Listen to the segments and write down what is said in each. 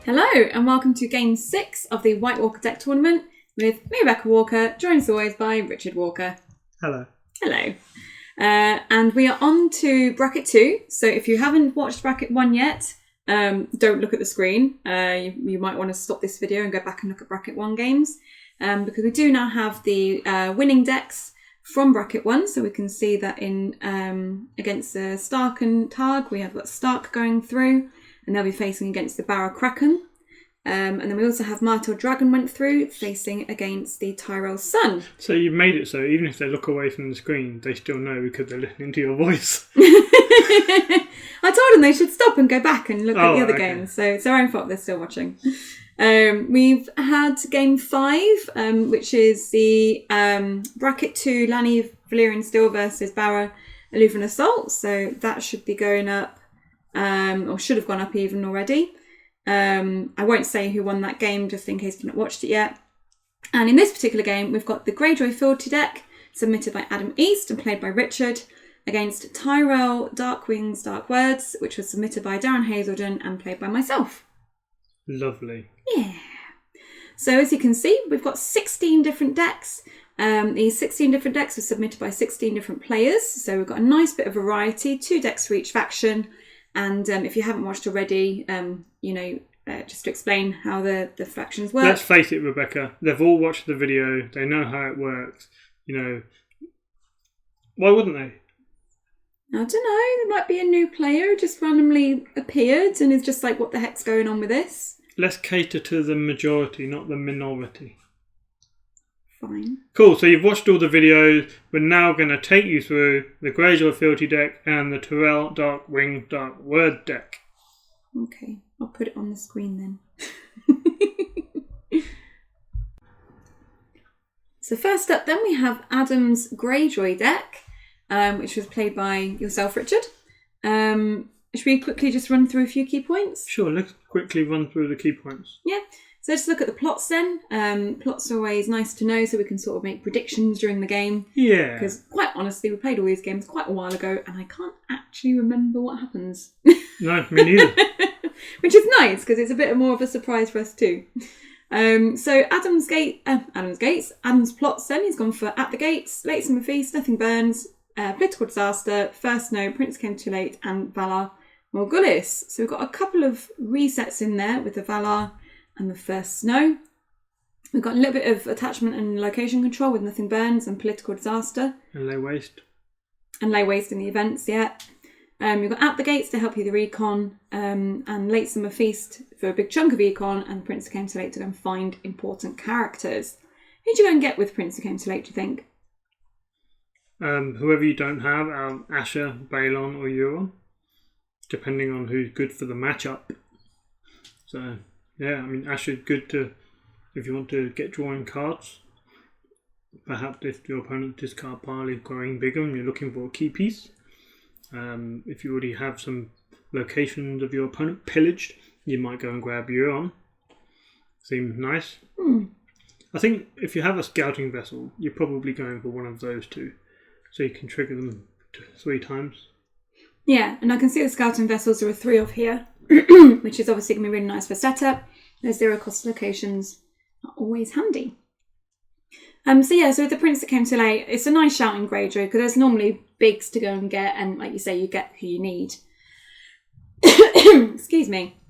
Hello and welcome to Game 6 of the White Walker deck tournament with me, Rebecca Walker, joined as always by Richard Walker. Hello. Hello. And we are on to Bracket 2, so if you haven't watched Bracket 1 yet, don't look at the screen. You might want to stop this video and go back and look at Bracket 1 games, because we do now have the winning decks from Bracket 1, so we can see that in against Stark and Targ, we have got Stark going through, and they'll be facing against the Barrow Kraken. And then we also have Martel Dragon went through, facing against the Tyrell Sun. So you've made it so even if they look away from the screen, they still know because they're listening to your voice. I told them they should stop and go back and look at the other games, so it's their own fault they're still watching. We've had Game 5, which is the Bracket 2 Lanny Valyrian Steel versus Barrow Eluvan Assault. So that should be going up, or should have gone up even already. I won't say who won that game just in case you've not watched it yet. And in this particular game, we've got the Greyjoy Fealty deck submitted by Adam East and played by Richard against Tyrell Dark Wings, Dark Words, which was submitted by Darren Hazelden and played by myself. Lovely. Yeah. So as you can see, we've got 16 different decks. These 16 different decks were submitted by 16 different players. So we've got a nice bit of variety, 2 decks for each faction. And if you haven't watched already, just to explain how the factions work. Let's face it, Rebecca, they've all watched the video. They know how it works. Why wouldn't they? I don't know. There might be a new player who just randomly appeared and is just like, what the heck's going on with this? Let's cater to the majority, not the minority. Fine. Cool, so you've watched all the videos. We're now going to take you through the Greyjoy Fealty deck and the Tyrell Dark Wings, Dark Word deck. Okay, I'll put it on the screen then. So first up then we have Adam's Greyjoy deck, which was played by yourself, Richard. Should we quickly just run through a few key points? Sure, let's quickly run through the key points. Yeah, so let's look at the plots then. Plots are always nice to know so we can sort of make predictions during the game. Yeah. Because quite honestly, we played all these games quite a while ago and I can't actually remember what happens. No, me neither. Which is nice because it's a bit more of a surprise for us too. So Adam's plots then, he's gone for At the Gates, Late Summer Feast, Nothing Burns, Political Disaster, First Snow, Prince Came Too Late, and Valar Morghulis. So we've got a couple of resets in there with the Valar and the First Snow. We've got a little bit of attachment and location control with Nothing Burns and Political Disaster. And Lay Waste. And Lay Waste in the events, yeah. You've got At the Gates to help you the recon, and Late Summer Feast for a big chunk of econ, and Prince Who Came Too Late to go and find important characters. Who'd you go and get with Prince Who Came Too Late, do you think? Whoever you don't have, Asher, Balon or Euron, depending on who's good for the matchup. So, yeah, I mean, Asher's good if you want to get drawing cards. Perhaps if your opponent discard pile is growing bigger and you're looking for a key piece. If you already have some locations of your opponent pillaged, you might go and grab Euron. Seems nice. I think if you have a scouting vessel, you're probably going for one of those two. So you can trigger them 3 times. Yeah, and I can see the scouting vessels there are 3 of here, which is obviously going to be really nice for setup. Those 0 cost locations are always handy. So with the Prince That Came Too Late, it's a nice shout in Greyjoy because there's normally bigs to go and get, and like you say, you get who you need. Excuse me.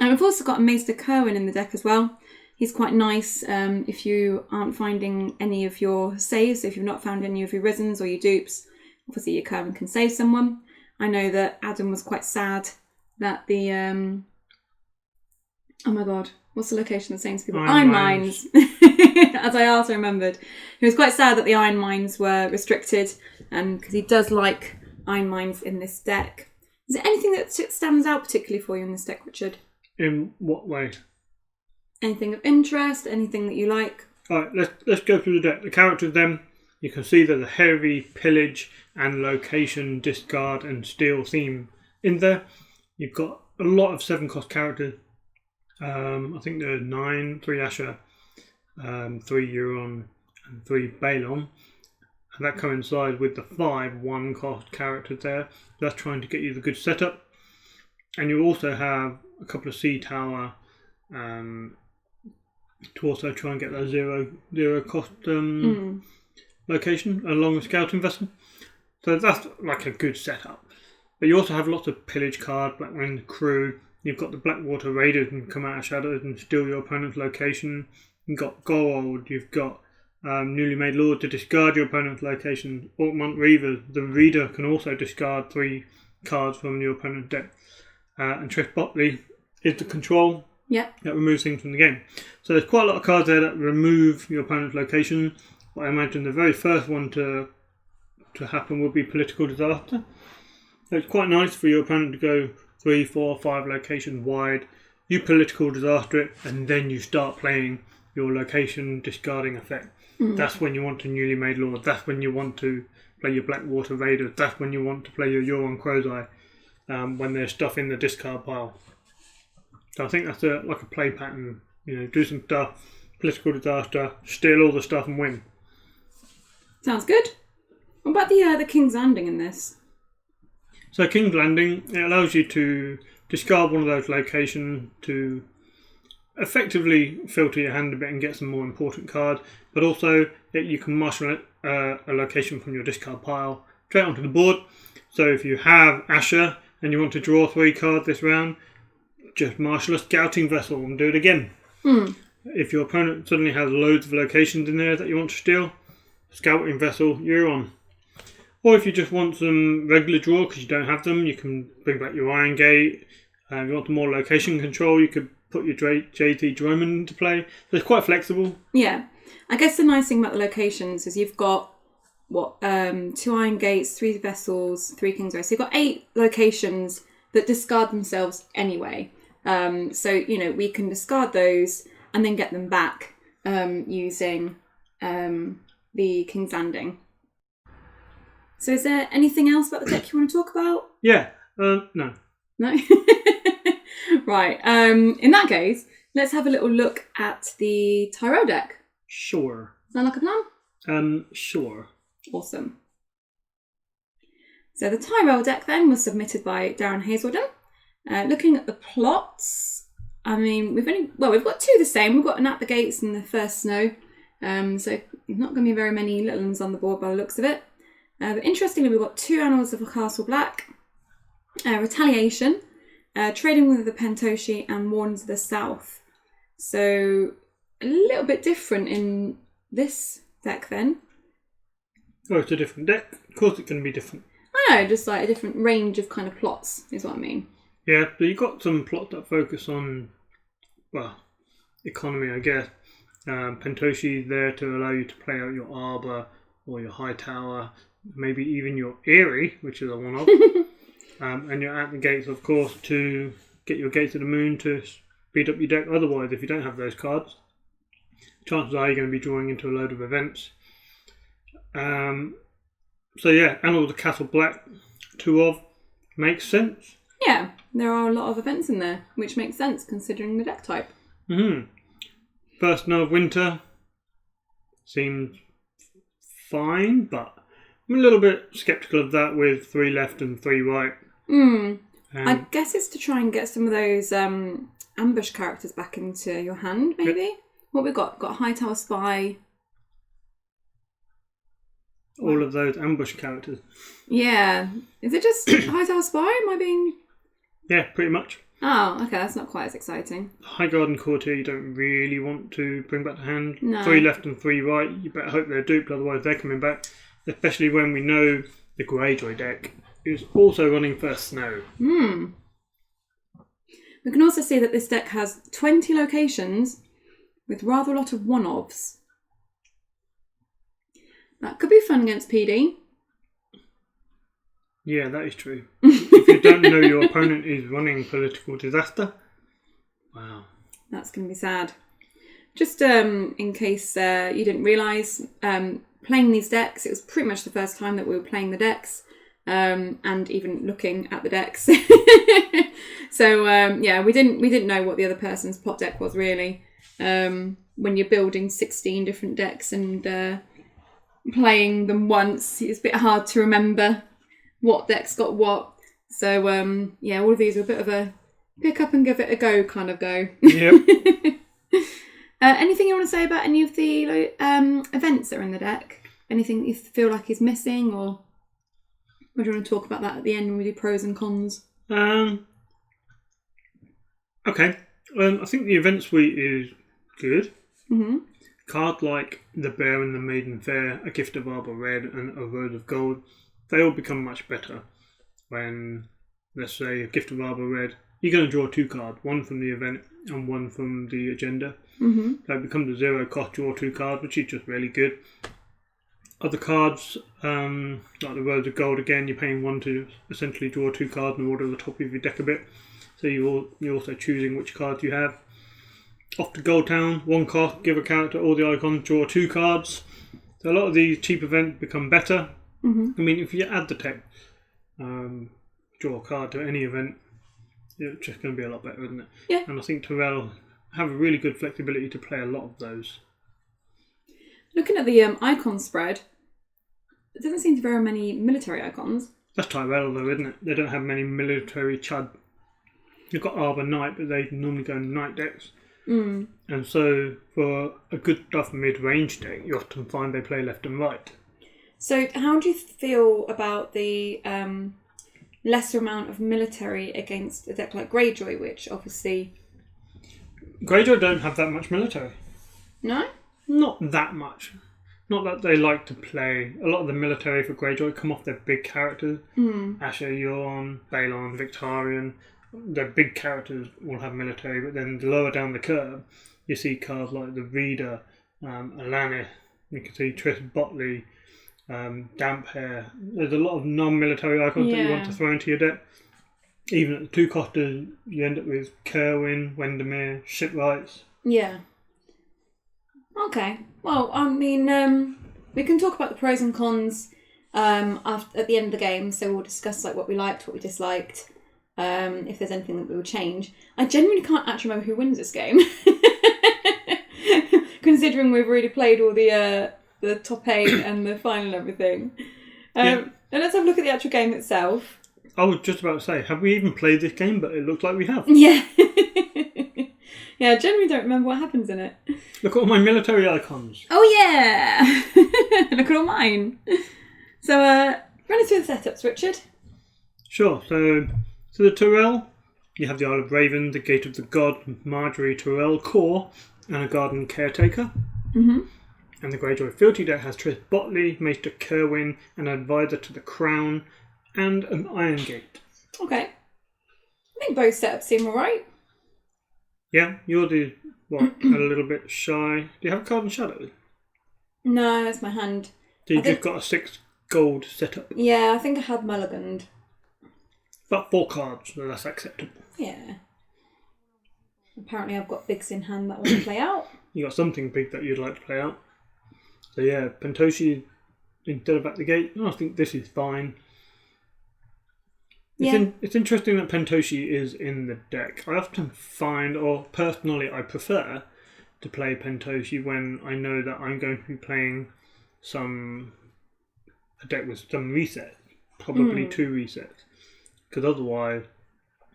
And we've also got a Maester Kerwin in the deck as well. He's quite nice if you aren't finding any of your saves. If you've not found any of your Risens or your dupes, obviously your Kerwin can save someone. I know that Adam was quite sad that the... oh my god, what's the location of the same people? Iron Mines. As I also remembered. He was quite sad that the Iron Mines were restricted because he does like Iron Mines in this deck. Is there anything that stands out particularly for you in this deck, Richard? In what way? Anything of interest? Anything that you like? Alright, let's go through the deck. The characters then, you can see there's a heavy pillage and location, discard and steal theme in there. You've got a lot of 7 cost characters. I think there are 9, 3 Asher, 3 Euron and 3 Balon. And that coincides with the 5 1 cost characters there. That's trying to get you the good setup. And you also have a couple of Sea Tower to also try and get that zero cost location along with scouting vessel. So that's like a good setup. But you also have lots of pillage cards, Black Wind crew. You've got the Blackwater Raiders who can come out of shadows and steal your opponent's location. You've got Gold. You've got Newly Made Lord to discard your opponent's location. Orkmont Reaver. The Reader can also discard 3 cards from your opponent's deck. And Trish Botley is the control. Yeah. That removes things from the game. So there's quite a lot of cards there that remove your opponent's location. But I imagine the very first one to happen would be Political Disaster. So it's quite nice for your opponent to go 3, 4, 5 locations wide. You Political Disaster it, and then you start playing your location discarding effect. That's when you want to Newly Made Lord. That's when you want to play your Blackwater Raiders. That's when you want to play your Euron Crow's Eye, when there's stuff in the discard pile. So I think that's like a play pattern. Do some stuff, Political Disaster, steal all the stuff and win. Sounds good. What about the King's Landing in this? So King's Landing, it allows you to discard one of those locations to effectively filter your hand a bit and get some more important cards, but also you can marshal a location from your discard pile straight onto the board. So if you have Asher and you want to draw 3 cards this round, just marshal a scouting vessel and do it again. If your opponent suddenly has loads of locations in there that you want to steal, scouting vessel, you're on. Or if you just want some regular draw because you don't have them, you can bring back your Iron Gate. If you want more location control, you could put your JT Droman into play. So it's quite flexible. Yeah. I guess the nice thing about the locations is you've got, 2 Iron Gates, 3 vessels, 3 King's Race. So you've got 8 locations that discard themselves anyway. So, we can discard those and then get them back using the King's Landing. So is there anything else about the deck you want to talk about? Yeah. No. No? Right. In that case, let's have a little look at the Tyrell deck. Sure. Sound like a plan? Sure. Awesome. So the Tyrell deck then was submitted by Darren Hazelden. Looking at the plots, I mean, we've got 2 the same. We've got an At the Gates and the First Snow. So not going to be very many little ones on the board by the looks of it. But interestingly, we've got 2 Annals of Castle Black, Retaliation, Trading with the Pentoshi, and Warns of the South. So a little bit different in this deck then. Oh, it's a different deck. Of course it's going to be different. I know, just like a different range of kind of plots is what I mean. Yeah, but you've got some plots that focus on, economy, I guess. Pentoshi is there to allow you to play out your Arbor or your High Tower, maybe even your Eyrie, which is a one-off. And you're at the gates, of course, to get your Gates of the Moon to speed up your deck. Otherwise, if you don't have those cards, chances are you're going to be drawing into a load of events. So yeah, and all the Castle Black, 2 of, makes sense. Yeah, there are a lot of events in there, which makes sense considering the deck type. First Snow of Winter seems fine, but I'm a little bit sceptical of that with 3 left and 3 right. I guess it's to try and get some of those ambush characters back into your hand, maybe? Yep. What we got? Got High Tower Spy. All of those ambush characters. Yeah. Is it just High Tower Spy? Am I being... Yeah, pretty much. Oh, okay, that's not quite as exciting. High Garden Courtier you don't really want to bring back to hand. No. 3 left and 3 right. You better hope they're duped, otherwise they're coming back. Especially when we know the Greyjoy deck is also running First Snow. We can also see that this deck has 20 locations with rather a lot of one-offs. That could be fun against PD. Yeah, that is true. If you don't know your opponent is running Political Disaster, wow. That's going to be sad. Just in case you didn't realise, playing these decks, it was pretty much the first time that we were playing the decks and even looking at the decks. So yeah, we didn't know what the other person's plot deck was really. When you're building 16 different decks and playing them once, it's a bit hard to remember what deck's got what. So yeah, all of these are a bit of a pick up and give it a go kind of go. Yep. Anything you want to say about any of the events that are in the deck? Anything you feel like is missing, or do you want to talk about that at the end when we do pros and cons? Okay. I think the event suite is good. Mm-hmm. Cards like the Bear and the Maiden Fair, a Gift of Arbor Red, and a Road of Gold, they all become much better when, let's say, a Gift of Arbor Red, you're going to draw 2 cards, one from the event and one from the agenda. Mm-hmm. So it becomes a 0 cost, draw 2 cards, which is just really good. Other cards, like the Road of Gold, again, you're paying 1 to essentially draw 2 cards and order the top of your deck a bit. So you're also choosing which cards you have. Off to Gold Town, 1 cost, give a character all the icons, draw 2 cards. So a lot of these cheap events become better. Mm-hmm. I mean, if you add the tech, draw a card to any event, it's just going to be a lot better, isn't it? Yeah. And I think Tyrell have a really good flexibility to play a lot of those. Looking at the icon spread, there doesn't seem to be very many military icons. That's Tyrell though, isn't it? They don't have many military chud. You've got Arbor Knight, but they normally go in Knight decks. Mm. And so for a good stuff mid-range deck, you often find they play left and right. So how do you feel about the lesser amount of military against a deck like Greyjoy, which obviously... Greyjoy don't have that much military. No? Not that much. Not that they like to play. A lot of the military for Greyjoy come off their big characters. Asher, Euron, Balon, Victarion. Their big characters will have military, but then lower down the curve, you see cards like the Reader, Alanis, you can see Triss Botley, Damphair. There's a lot of non-military icons that you want to throw into your deck. Even at the 2 costers, you end up with Kerwin, Wendermere, Shipwrights. Yeah. Okay. Well, I mean, we can talk about the pros and cons at the end of the game. So we'll discuss like what we liked, what we disliked, if there's anything that we will change. I genuinely can't actually remember who wins this game, considering we've already played all the top 8 and the final and everything. And let's have a look at the actual game itself. I was just about to say, have we even played this game? But it looks like we have. Yeah. Yeah, I generally don't remember what happens in it. Look at all my military icons. Oh, yeah! Look at all mine. So, run us through the setups, Richard. Sure. So the Tyrell, you have the Isle of Raven, the Gate of the God, Marjorie Tyrell, Core, and a Garden Caretaker. Mm-hmm. And the Greyjoy Fealty deck has Triss Botley, Maester Kerwin, an Advisor to the Crown, and an Iron Gate. Okay. I think both setups seem alright. Yeah, you're a little bit shy. Do you have a card in Shadow? No, that's my hand. So you've just got a 6 gold setup. Yeah, I think I had mulliganed. About 4 cards, so that's acceptable. Yeah. Apparently I've got bigs in hand that I want to play out. You got something big that you'd like to play out. So yeah, Pentoshi instead of at the gate. I think this is fine. It's interesting that Pentoshi is in the deck. I often find, or personally I prefer, to play Pentoshi when I know that I'm going to be playing a deck with some resets, probably 2 resets. Because otherwise,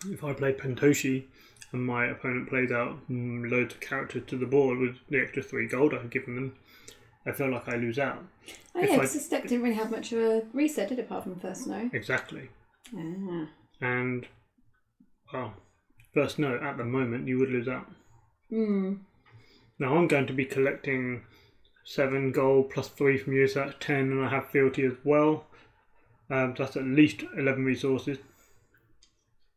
if I play Pentoshi and my opponent plays out loads of characters to the board with the extra 3 gold I've given them, I feel like I lose out. Oh yeah, because this deck didn't really have much of a reset, did it, apart from First Snow? Exactly. Ah. And, well, First Snow, at the moment, you would lose out. Now, I'm going to be collecting 7 gold plus 3 from you, so that's 10, and I have Fealty as well. That's at least 11 resources.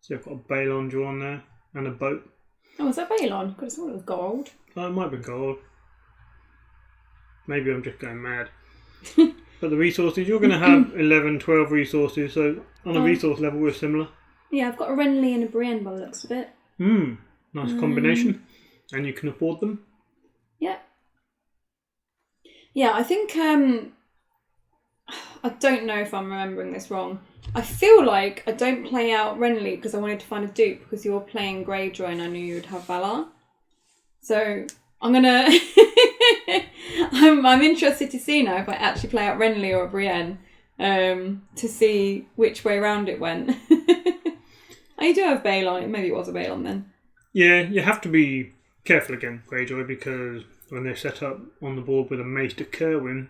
So I've got a Balon drawn there, and a boat. Oh, is that Balon? Could have sworn it was gold. Oh, it might be gold. Maybe I'm just going mad. But the resources, you're going to have 11, 12 resources, so on a resource level we're similar. Yeah, I've got a Renly and a Brienne by the looks of it. Nice combination. And you can afford them. Yeah. Yeah, I think, I don't know if I'm remembering this wrong. I feel like I don't play out Renly because I wanted to find a dupe because you're playing Greyjoy and I knew you would have Valar. So I'm gonna... I'm interested to see now if I actually play out Renly or Brienne to see which way round it went. Oh, you do have Balon. Maybe it was a Balon then. Yeah, you have to be careful against Greyjoy because when they're set up on the board with a Mace to Kerwin,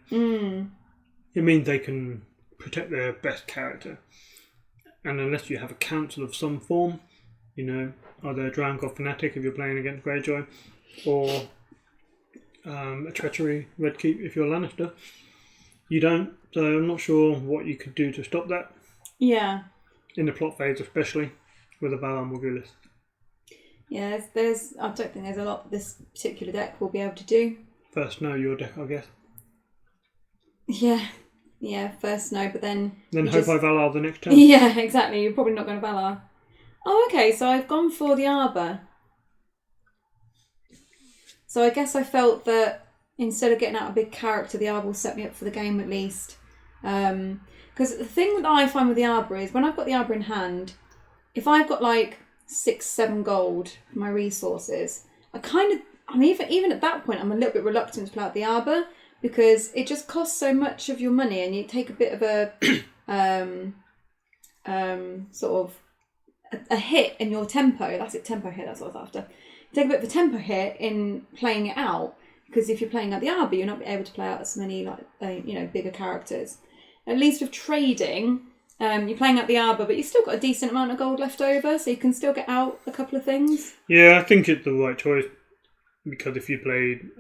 it means they can protect their best character. And unless you have a council of some form, either a Drown God Fanatic if you're playing against Greyjoy, or a Treachery Red Keep if you're Lannister, you don't. So I'm not sure what you could do to stop that. Yeah. In the plot phase, especially with a Valar Morghulis. Yeah, there's. I don't think there's a lot this particular deck will be able to do. First, know your deck, I guess. Yeah. First, no, but then. Then hope I Valar the next turn. Yeah, exactly. You're probably not going to Valar. Oh, okay. So I've gone for the Arbor. So I guess I felt that instead of getting out a big character, the Arbor will set me up for the game at least. Because the thing that I find with the Arbor is when I've got the Arbor in hand, if I've got like 6-7 gold for my resources, even at that point I'm a little bit reluctant to play out the Arbor because it just costs so much of your money and you take a bit of a sort of a hit in your tempo. That's it, tempo hit, that's what I was after. You take a bit of a tempo hit in playing it out because if you're playing out the Arbor you're not able to play out as many bigger characters. At least with trading, you're playing out the Arbor, but you've still got a decent amount of gold left over, so you can still get out a couple of things. Yeah, I think it's the right choice, because if you played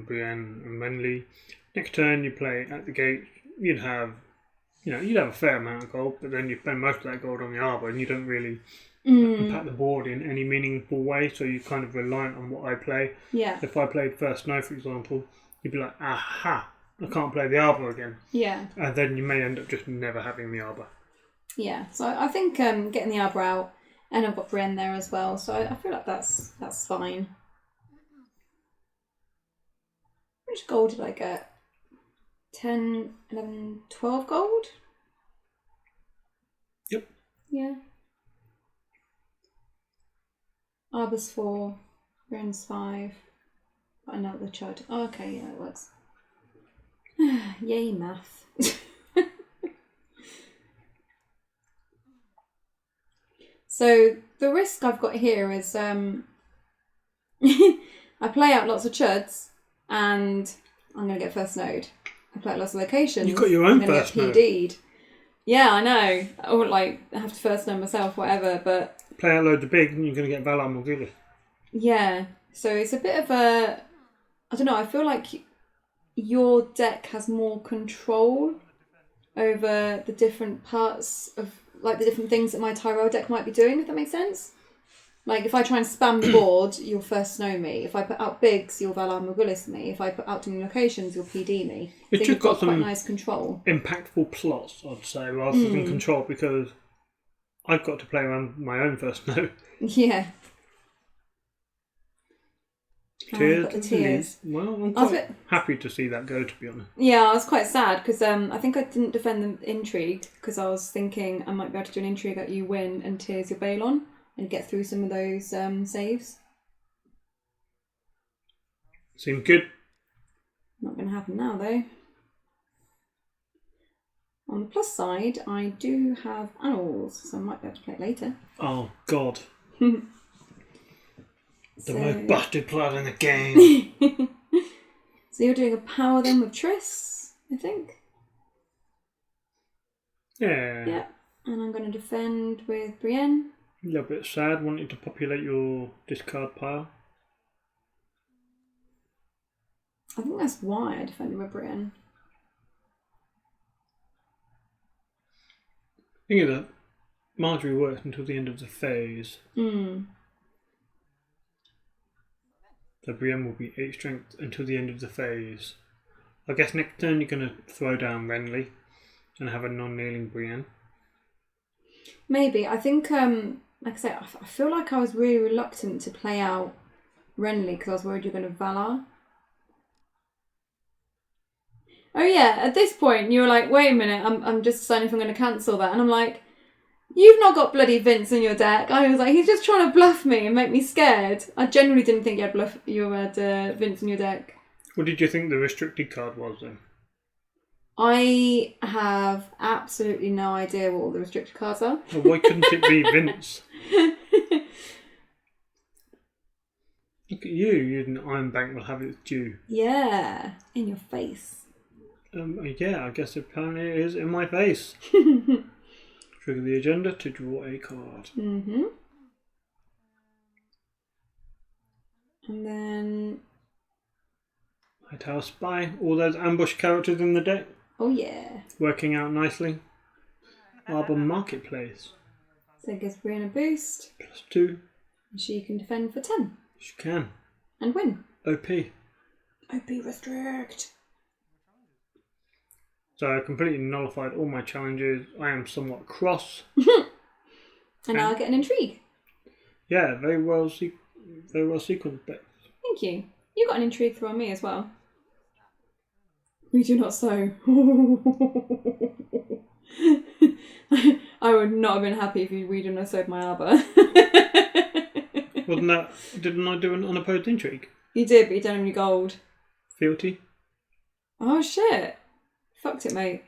Brienne and Renly, next turn you play at the gate, you'd have a fair amount of gold, but then you spend most of that gold on the Arbor, and you don't really impact the board in any meaningful way, so you're kind of reliant on what I play. Yeah. If I played First Snow, for example, you'd be like, aha! I can't play the Arbor again. Yeah. And then you may end up just never having the Arbor. Yeah, so I think getting the Arbor out, and I've got Brienne there as well, so I feel like that's fine. How much gold did I get? 10, 11, 12 gold? Yep. Yeah. Arbor's 4, Brienne's 5. Got another chud. Oh, okay, yeah, it works. Yay, math. So the risk I've got here is I play out lots of chuds and I'm going to get first node. I play out lots of locations. You've got your own first node. PD'd. Yeah, I know. Or I have to first node myself, whatever, but... Play out loads of big and you're going to get Valar Morghulis. Yeah, so it's a bit of a... I don't know, I feel like your deck has more control over the different parts of, like, the different things that my Tyrell deck might be doing, if that makes sense. Like, if I try and spam the board, you'll first snow me. If I put out bigs, you'll Valar Morghulis me. If I put out too many locations, you'll PD me. It's so just got some quite nice control. Impactful plots, I'd say, rather than control, because I've got to play around my own first snow. Yeah. Tears. Well, I'm quite happy to see that go, to be honest. Yeah, I was quite sad because I think I didn't defend the intrigue because I was thinking I might be able to do an intrigue that you win and tears your Balon and get through some of those saves. Seemed good. Not going to happen now, though. On the plus side, I do have animals, so I might be able to play it later. Oh, God. The most busted plot in the game. So you're doing a power then with Triss, I think? Yeah. Yeah. And I'm going to defend with Brienne. A little bit sad, wanting to populate your discard pile. I think that's why I defended with Brienne. Think of that. Marjorie works until the end of the phase. So Brienne will be 8 strength until the end of the phase. I guess next turn you're going to throw down Renly and have a non-kneeling Brienne. Maybe. I think, like I say, I feel like I was really reluctant to play out Renly because I was worried you're going to Valar. Oh yeah, at this point you were like, wait a minute, I'm just deciding if I'm going to cancel that. And I'm like, you've not got bloody Vince in your deck. I was like, he's just trying to bluff me and make me scared. I genuinely didn't think you had Vince in your deck. What did you think the restricted card was then? I have absolutely no idea what all the restricted cards are. Well, why couldn't it be Vince? Look at you using Iron Bank will have its due. Yeah, in your face. Yeah, I guess apparently it is in my face. Trigger the agenda to draw a card. Mm-hmm. And then... Lighthouse Spy. All those ambush characters in the deck. Oh, yeah. Working out nicely. Arbor Marketplace. So it gives Brienne a boost. +2. And she can defend for 10. She can. And win. OP. OP restrict. So I completely nullified all my challenges. I am somewhat cross. And now I get an intrigue. Yeah, very well sequenced deck. Thank you. You got an intrigue through on me as well. We do not sow. I would not have been happy if we didn't have sowed my arbor. Didn't I do an unopposed intrigue? You did, but you don't have any gold. Fealty? Oh shit. Fucked it, mate.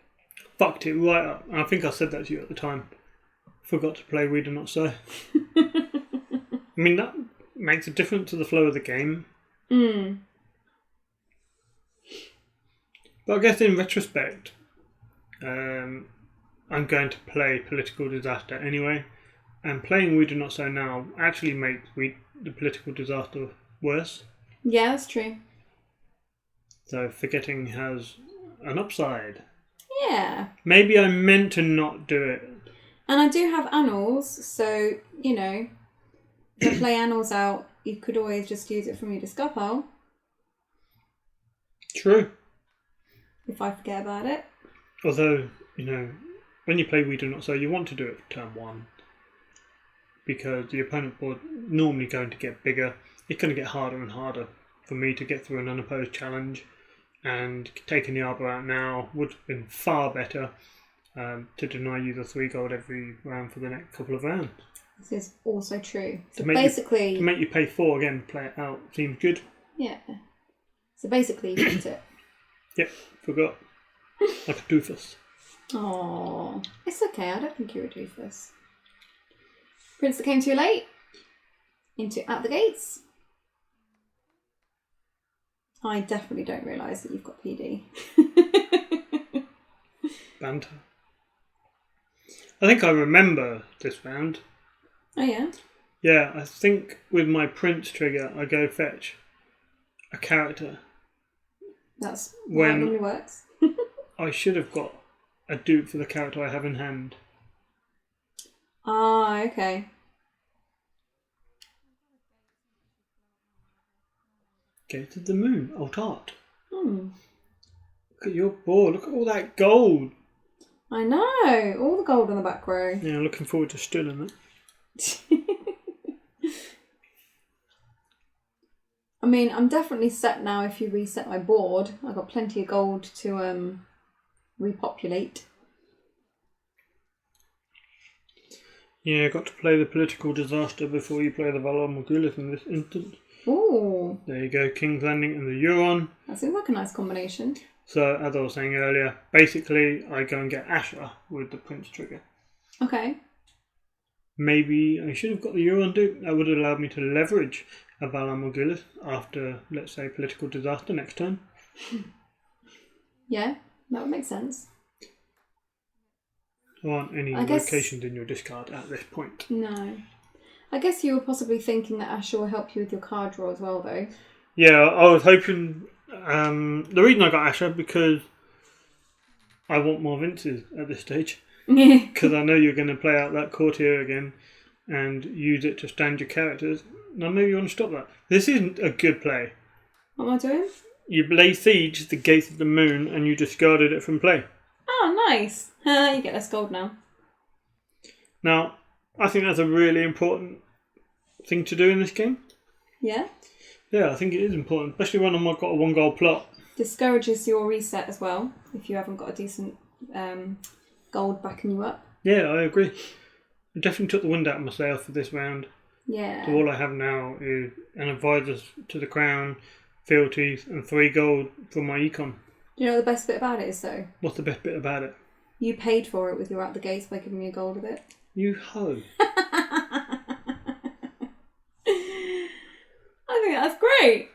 Fucked it right up. I think I said that to you at the time. Forgot to play We Do Not Sow. I mean, that makes a difference to the flow of the game. Mm. But I guess in retrospect, I'm going to play Political Disaster anyway. And playing We Do Not Sow now actually makes the Political Disaster worse. Yeah, that's true. So forgetting has an upside. Yeah. Maybe I meant to not do it. And I do have annals, so, you know, if I play annals out, you could always just use it from your discard pile. True. If I forget about it. Although, you know, when you play We Do Not Sow, you want to do it for turn 1. Because the opponent board normally going to get bigger. It's going to get harder and harder for me to get through an unopposed challenge. And taking the Arbor out now would have been far better to deny you the 3 gold every round for the next couple of rounds. This is also true. So to make you pay 4 again, play it out seems good. Yeah. So basically, you flipped it. Yep, forgot. Like a doofus. Oh, it's okay. I don't think you're a doofus. Prince that came too late. At the gates. I definitely don't realise that you've got PD. Banter. I think I remember this round. Oh yeah? Yeah, I think with my Prince trigger, I go fetch a character. That's how it normally works. I should have got a dupe for the character I have in hand. Ah, okay. Gate of the Moon, alt art. Hmm. Look at your board, look at all that gold. I know, all the gold on the back row. Yeah, looking forward to stealing it. I mean, I'm definitely set now if you reset my board. I've got plenty of gold to repopulate. Yeah, got to play the Political Disaster before you play the Valar Morghulis in this instance. Ooh. There you go, King's Landing and the Euron. That seems like a nice combination. So, as I was saying earlier, basically I go and get Asher with the Prince trigger. Okay. Maybe I should have got the Euron dupe. That would have allowed me to leverage a Valar Morghulis after, let's say, Political Disaster next turn. Yeah, that would make sense. There aren't any locations in your discard at this point. No. I guess you were possibly thinking that Asher will help you with your card draw as well, though. Yeah, I was hoping... the reason I got Asher because I want more Vinces at this stage. Because I know you're going to play out that courtier again and use it to stand your characters. Now maybe you want to stop that. This isn't a good play. What am I doing? You lay siege the Gates of the Moon and you discarded it from play. Oh, nice. You get less gold now. Now, I think that's a really important thing to do in this game. Yeah? Yeah, I think it is important, especially when I've got a 1 gold plot. Discourages your reset as well, if you haven't got a decent gold backing you up. Yeah, I agree. I definitely took the wind out of my sail for this round. Yeah. So all I have now is an advisor to the crown, fealties, and 3 gold for my econ. Do you know what the best bit about it is, though? What's the best bit about it? You paid for it with your out the gates by giving me a gold of it. You hoe. I think that's great.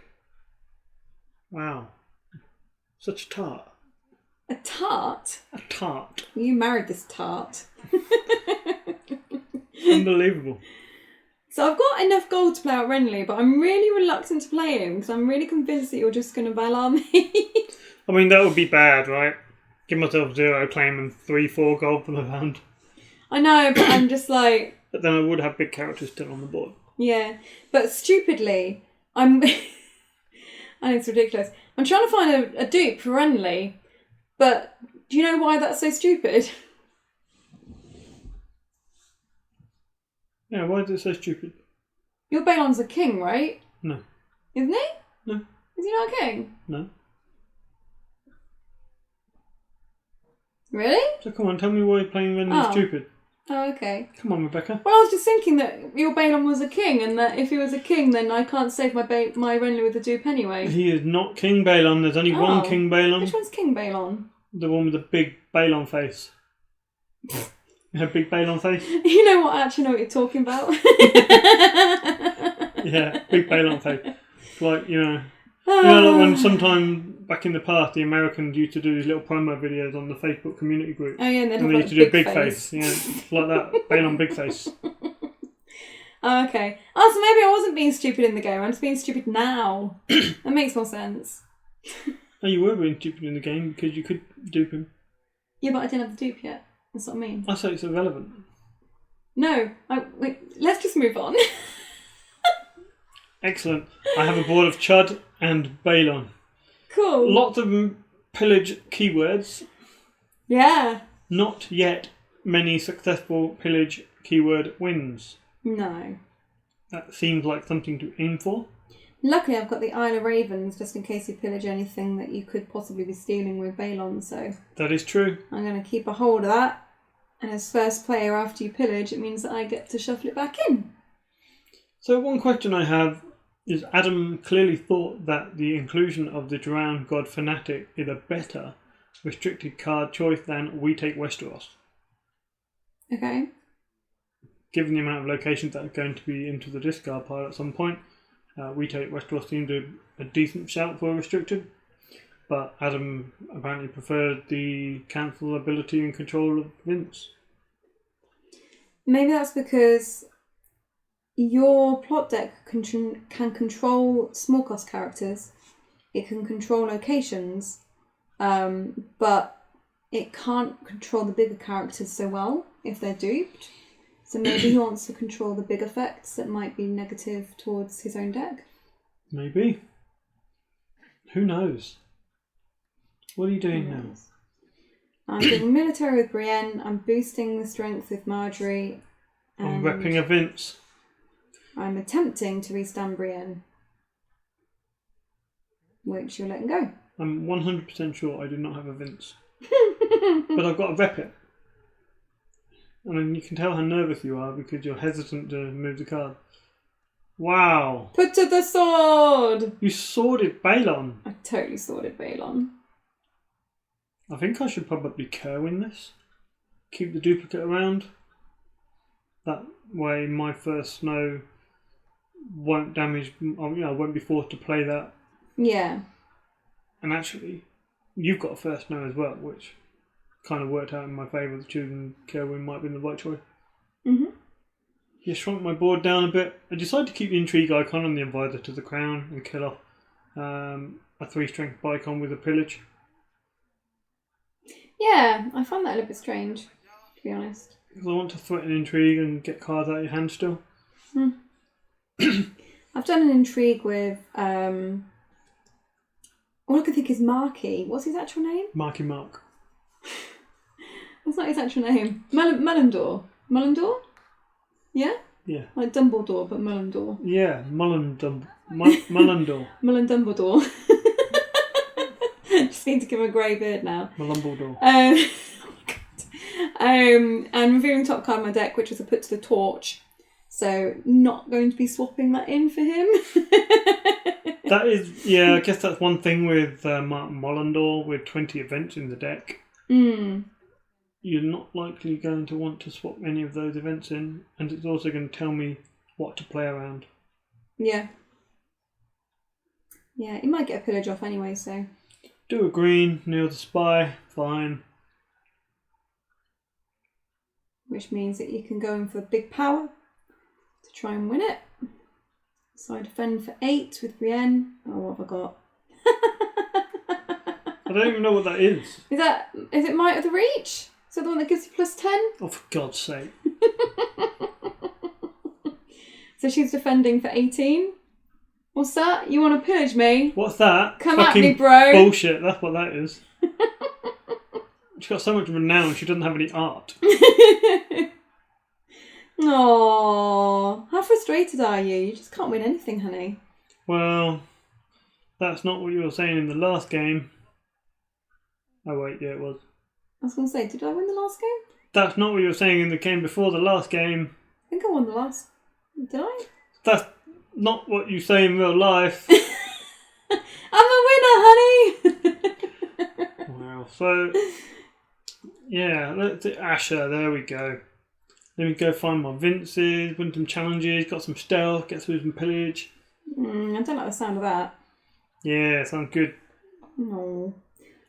Wow. Such a tart. A tart? A tart. You married this tart. Unbelievable. So I've got enough gold to play out Renly, but I'm really reluctant to play him because I'm really convinced that you're just going to Valar me. I mean, that would be bad, right? Give myself 0, claim and 3-4 gold for the round. I know, but I'm just like... But then I would have big characters still on the board. Yeah, but stupidly, I think it's ridiculous. I'm trying to find a dupe for Renly, but do you know why that's so stupid? Yeah, why is it so stupid? Your Balon's a king, right? No. Isn't he? No. Is he not a king? No. Really? So come on, tell me why playing Renly is stupid. Oh, okay. Come on, Rebecca. Well, I was just thinking that your Balon was a king, and that if he was a king, then I can't save my Renly with a dupe anyway. He is not King Balon. There's only one King Balon. Which one's King Balon? The one with the big Balon face. A big Balon face? You know what? I actually know what you're talking about. Yeah, big Balon face. Like, like when sometime back in the past, the Americans used to do these little promo videos on the Facebook community group. Oh, yeah, and they used to do big face. Yeah, like that. Balon big face. Oh, okay. Oh, so maybe I wasn't being stupid in the game. I'm just being stupid now. That makes more sense. No, you were being stupid in the game because you could dupe him. Yeah, but I didn't have the dupe yet. That's what I mean. I say it's irrelevant. No. Wait, let's just move on. Excellent. I have a board of Chud and Balon. Cool. Lots of pillage keywords. Yeah. Not yet many successful pillage keyword wins. No. That seems like something to aim for. Luckily, I've got the Isle of Ravens just in case you pillage anything that you could possibly be stealing with Balon, so... That is true. I'm going to keep a hold of that. And as first player after you pillage, it means that I get to shuffle it back in. So one question I have is Adam clearly thought that the inclusion of the Drowned God Fanatic is a better restricted card choice than We Take Westeros. Okay. Given the amount of locations that are going to be into the discard pile at some point, We Take Westeros seemed a decent shout for a restricted. But Adam apparently preferred the cancel ability and control of Vince. Maybe that's because your plot deck can control small cost characters, it can control locations, but it can't control the bigger characters so well if they're duped. So maybe he wants to control the big effects that might be negative towards his own deck. Maybe. Who knows? What are you doing now? I'm doing military with Brienne. I'm boosting the strength with Marjorie. I'm repping a Vince. I'm attempting to restand Brienne, which you're letting go. I'm 100% sure I do not have a Vince. But I've got to rep it. I mean, you can tell how nervous you are because you're hesitant to move the card. Wow. Put to the sword! You sworded Balon. I totally sworded Balon. I think I should probably Kerwin this. Keep the duplicate around. That way my first snow won't damage, I won't be forced to play that. Yeah. And actually, you've got a first snow as well, which kind of worked out in my favour. Choosing Kerwin might have been the right choice. Mm-hmm. You shrunk my board down a bit. I decided to keep the intrigue icon on the advisor to the crown and kill off a 3-strength icon with a pillage. Yeah, I found that a little bit strange, to be honest. Because I want to threaten intrigue and get cards out of your hand still. I've done an intrigue with, all I can think is Marky. What's his actual name? Marky Mark. That's not his actual name. Mullendor. Mullendor? Yeah? Yeah. Like Dumbledore, but Mullendor. Yeah, Mullendor. Mullen Dumbledore. Just need to give him a grey beard now. Mullumbledore. Oh my god. And revealing top card of my deck, which was a put to the torch. So not going to be swapping that in for him. That is, yeah, I guess that's one thing with Martin Mollendor with 20 events in the deck. You're not likely going to want to swap any of those events in, and it's also going to tell me what to play around. Yeah. Yeah, he might get a pillage off anyway, so... Do a green, kneel the spy, fine. Which means that you can go in for big power to try and win it. So I defend for 8 with Brienne. Oh, what have I got? I don't even know what that is. Is it Might of the Reach? Is that the one that gives you +10? Oh, for God's sake. So she's defending for 18. What's that? You want to pillage me? What's that? Come at me, bro. Bullshit, that's what that is. She's got so much renown, she doesn't have any art. Aww, how frustrated are you? You just can't win anything, honey. Well, that's not what you were saying in the last game. Oh wait, yeah it was. I was going to say, did I win the last game? That's not what you were saying in the game before the last game. I think I won the last... Did I? That's not what you say in real life. I'm a winner, honey! Wow, so... Yeah, let's do Asher, there we go. Let me go find my Vinces, win some challenges, got some stealth, get through some pillage. I don't like the sound of that. Yeah, sounds good. No.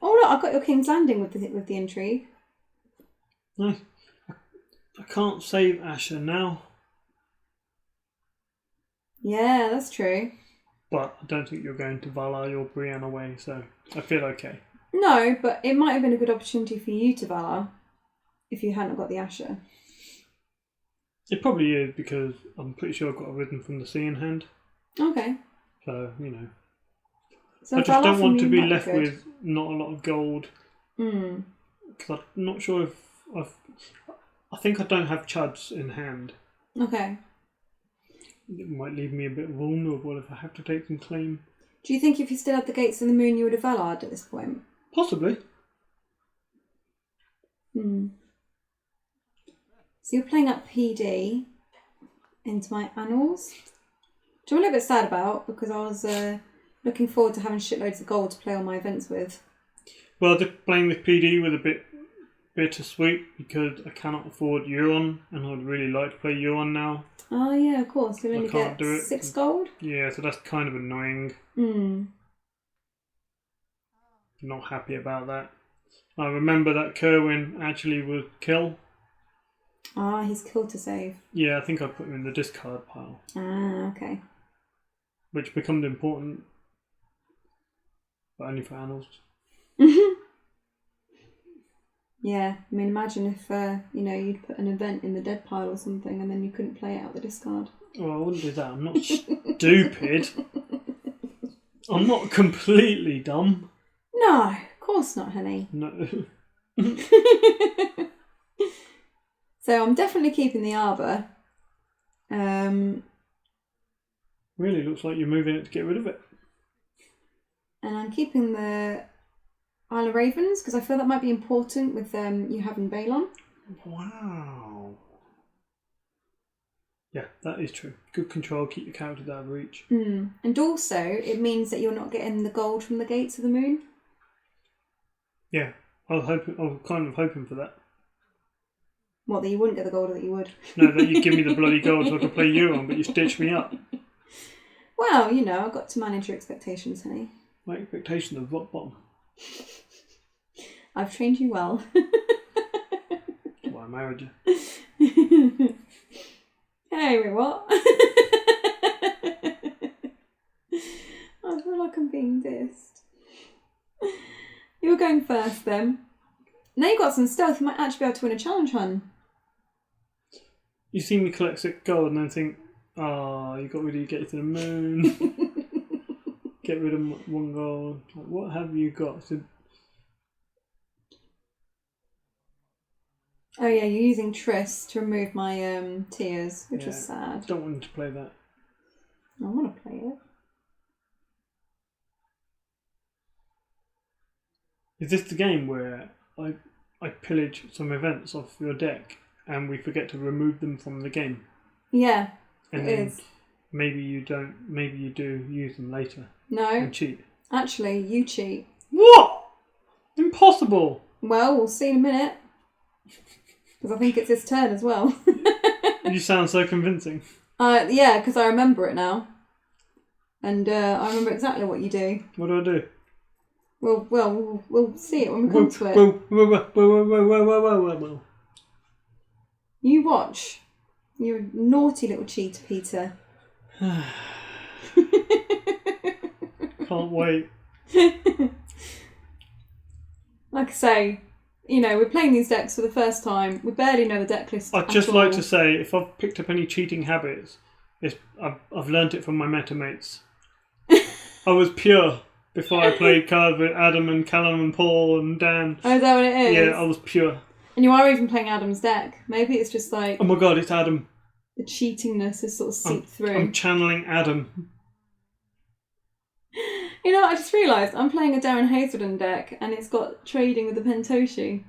Oh look, I've got your King's Landing with the intrigue. Nice. I can't save Asher now. Yeah, that's true. But I don't think you're going to Valar your Brienne away, so I feel okay. No, but it might have been a good opportunity for you to Valar if you hadn't got the Asher. It probably is, because I'm pretty sure I've got a Rhythm from the Sea in hand. Okay. So, you know. So I just don't want to be left with not a lot of gold. Because I'm not sure if I think I don't have Chuds in hand. Okay. It might leave me a bit vulnerable if I have to take some claim. Do you think if you still had the Gates of the Moon you would have Valared at this point? Possibly. So you're playing up PD into my Annals, which I'm a little bit sad about because I was looking forward to having shitloads of gold to play all my events with. Well, playing with PD was a bit bittersweet because I cannot afford Euron, and I'd really like to play Euron now. Oh yeah, of course. You'll only can't get do it. 6 gold. Yeah, so that's kind of annoying. Not happy about that. I remember that Kerwin actually would kill. Ah, he's killed to save. Yeah, I think I put him in the discard pile. Ah, okay. Which becomes important, but only for Annals. Yeah, I mean, imagine if you'd put an event in the dead pile or something, and then you couldn't play it out the discard. Well, I wouldn't do that. I'm not stupid. I'm not completely dumb. No, of course not, honey. No. So I'm definitely keeping the Arbor. Really looks like you're moving it to get rid of it. And I'm keeping the Isle of Ravens because I feel that might be important with you having Balon. Wow. Yeah, that is true. Good control, keep your characters out of reach. And also, it means that you're not getting the gold from the Gates of the Moon. Yeah, I was kind of hoping for that. What, that you wouldn't get the gold or that you would? No, that you give me the bloody gold so I could play Euron, but you stitched me up. Well, I've got to manage your expectations, honey. My expectations are rock bottom. I've trained you well. That's why I married you. Hey, wait, what? I feel like I'm being dissed. You were going first then. Now you've got some stealth, you might actually be able to win a challenge, hun. You see me collect 6 gold and then think, you got rid of your Get to the Moon. Get rid of 1 gold. Like, what have you got? So, oh yeah, you're using Triss to remove my tears, which was sad. Don't want to play that. I want to play it. Is this the game where I pillage some events off your deck and we forget to remove them from the game? Yeah, and it then is. maybe you don't. Maybe you do use them later No, and cheat. actually, you cheat. What? Impossible. Well, we'll see in a minute. Because I think it's his turn as well. You sound so convincing. Yeah, because I remember it now. And I remember exactly what you do. What do I do? We'll see it when we come to it. Well. You watch. You're a naughty little cheater, Peter. Can't wait. Like I say, we're playing these decks for the first time. We barely know the deck list. I'd just like to say, if I've picked up any cheating habits, I've learnt it from my meta mates. I was pure before I played cards with Adam and Callum and Paul and Dan. Oh, is that what it is? Yeah, I was pure. And you are even playing Adam's deck. Maybe it's just like... Oh my god, it's Adam. The cheatingness has sort of seeped through. I'm channeling Adam. I just realised I'm playing a Darren Hazelden deck and it's got trading with the Pentoshi.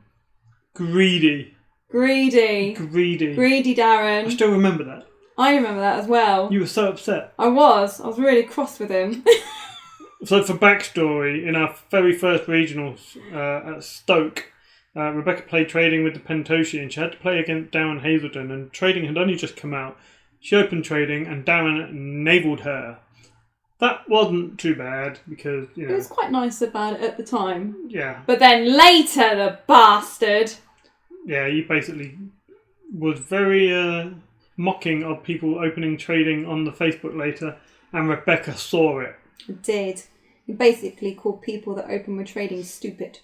Greedy Darren. I still remember that. I remember that as well. You were so upset. I was really cross with him. So for backstory, in our very first regionals at Stoke, Rebecca played trading with the Pentoshi and she had to play against Darren Hazelden, and trading had only just come out. She opened trading and Darren navaled her. That wasn't too bad because, It was quite nice about it at the time. Yeah. But then later, the bastard. Yeah, he basically was very mocking of people opening trading on the Facebook later, and Rebecca saw it. It did. He basically called people that open with trading stupid.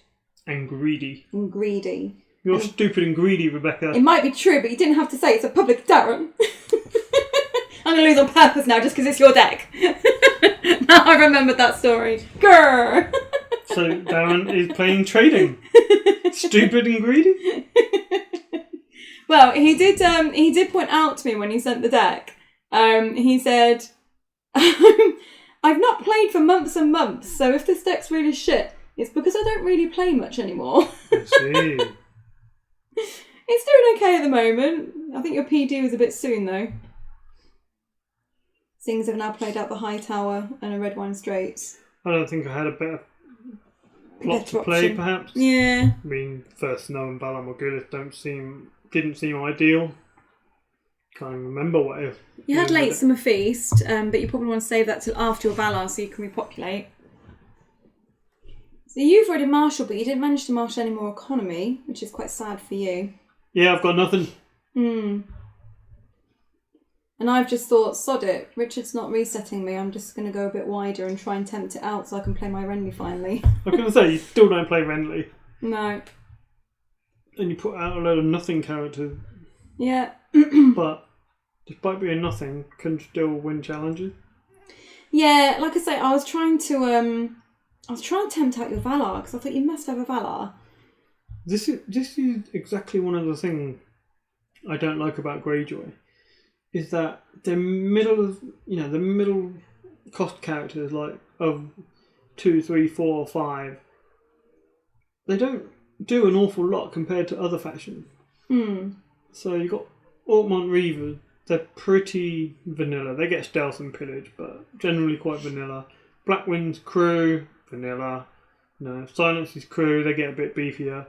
And greedy. You're stupid and greedy, Rebecca. It might be true, but you didn't have to say it's a public Darren. I'm going to lose on purpose now just because it's your deck. Now I remembered that story. Grrr. So Darren is playing trading. Stupid and greedy? Well, he did point out to me when he sent the deck. He said, I've not played for months and months, so if this deck's really shit, it's because I don't really play much anymore. I see. It's doing okay at the moment. I think your PD was a bit soon, though. Things have now played out the High Tower and a Red Wine Straits. I don't think I had a better plot to play, option. Perhaps. Yeah. I mean, First Snow and Valar Morghulis didn't seem ideal. Can't even remember what if. You had Late Summer Feast, but you probably want to save that till after your Valar so you can repopulate. So you've already marshalled, but you didn't manage to marshal any more economy, which is quite sad for you. Yeah, I've got nothing. And I've just thought, sod it, Richard's not resetting me, I'm just going to go a bit wider and try and tempt it out so I can play my Renly finally. I was going to say, you still don't play Renly. No. And you put out a load of nothing characters. Yeah. But, despite being nothing, can still win challenges. Yeah, like I say, I was trying to tempt out your Valar, because I thought you must have a Valar. This is exactly one of the things I don't like about Greyjoy. Is that the middle cost characters like of 2, 3, 4, 5, they don't do an awful lot compared to other factions. So you got Orkmont Reavers, they're pretty vanilla. They get stealth and pillage, but generally quite vanilla. Black Wind's crew, vanilla. Silence's crew, they get a bit beefier.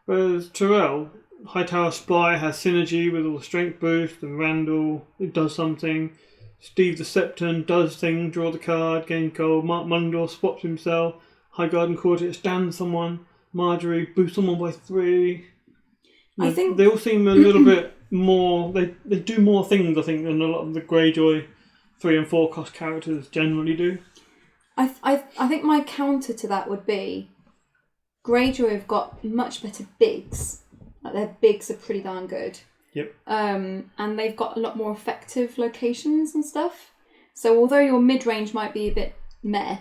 Whereas Tyrell, Hightower Spy has synergy with all the strength boost, and Randall, it does something. Steve the Septon does things, draw the card, gain gold. Mark Mundor spots himself. Highgarden Quartet stands someone. Marjorie boosts someone by 3. I think they all seem a little bit more. They do more things, I think, than a lot of the Greyjoy 3 and 4 cost characters generally do. I think my counter to that would be Greyjoy have got much better bigs. Like their bigs are pretty darn good. Yep. And they've got a lot more effective locations and stuff. So although your mid-range might be a bit meh,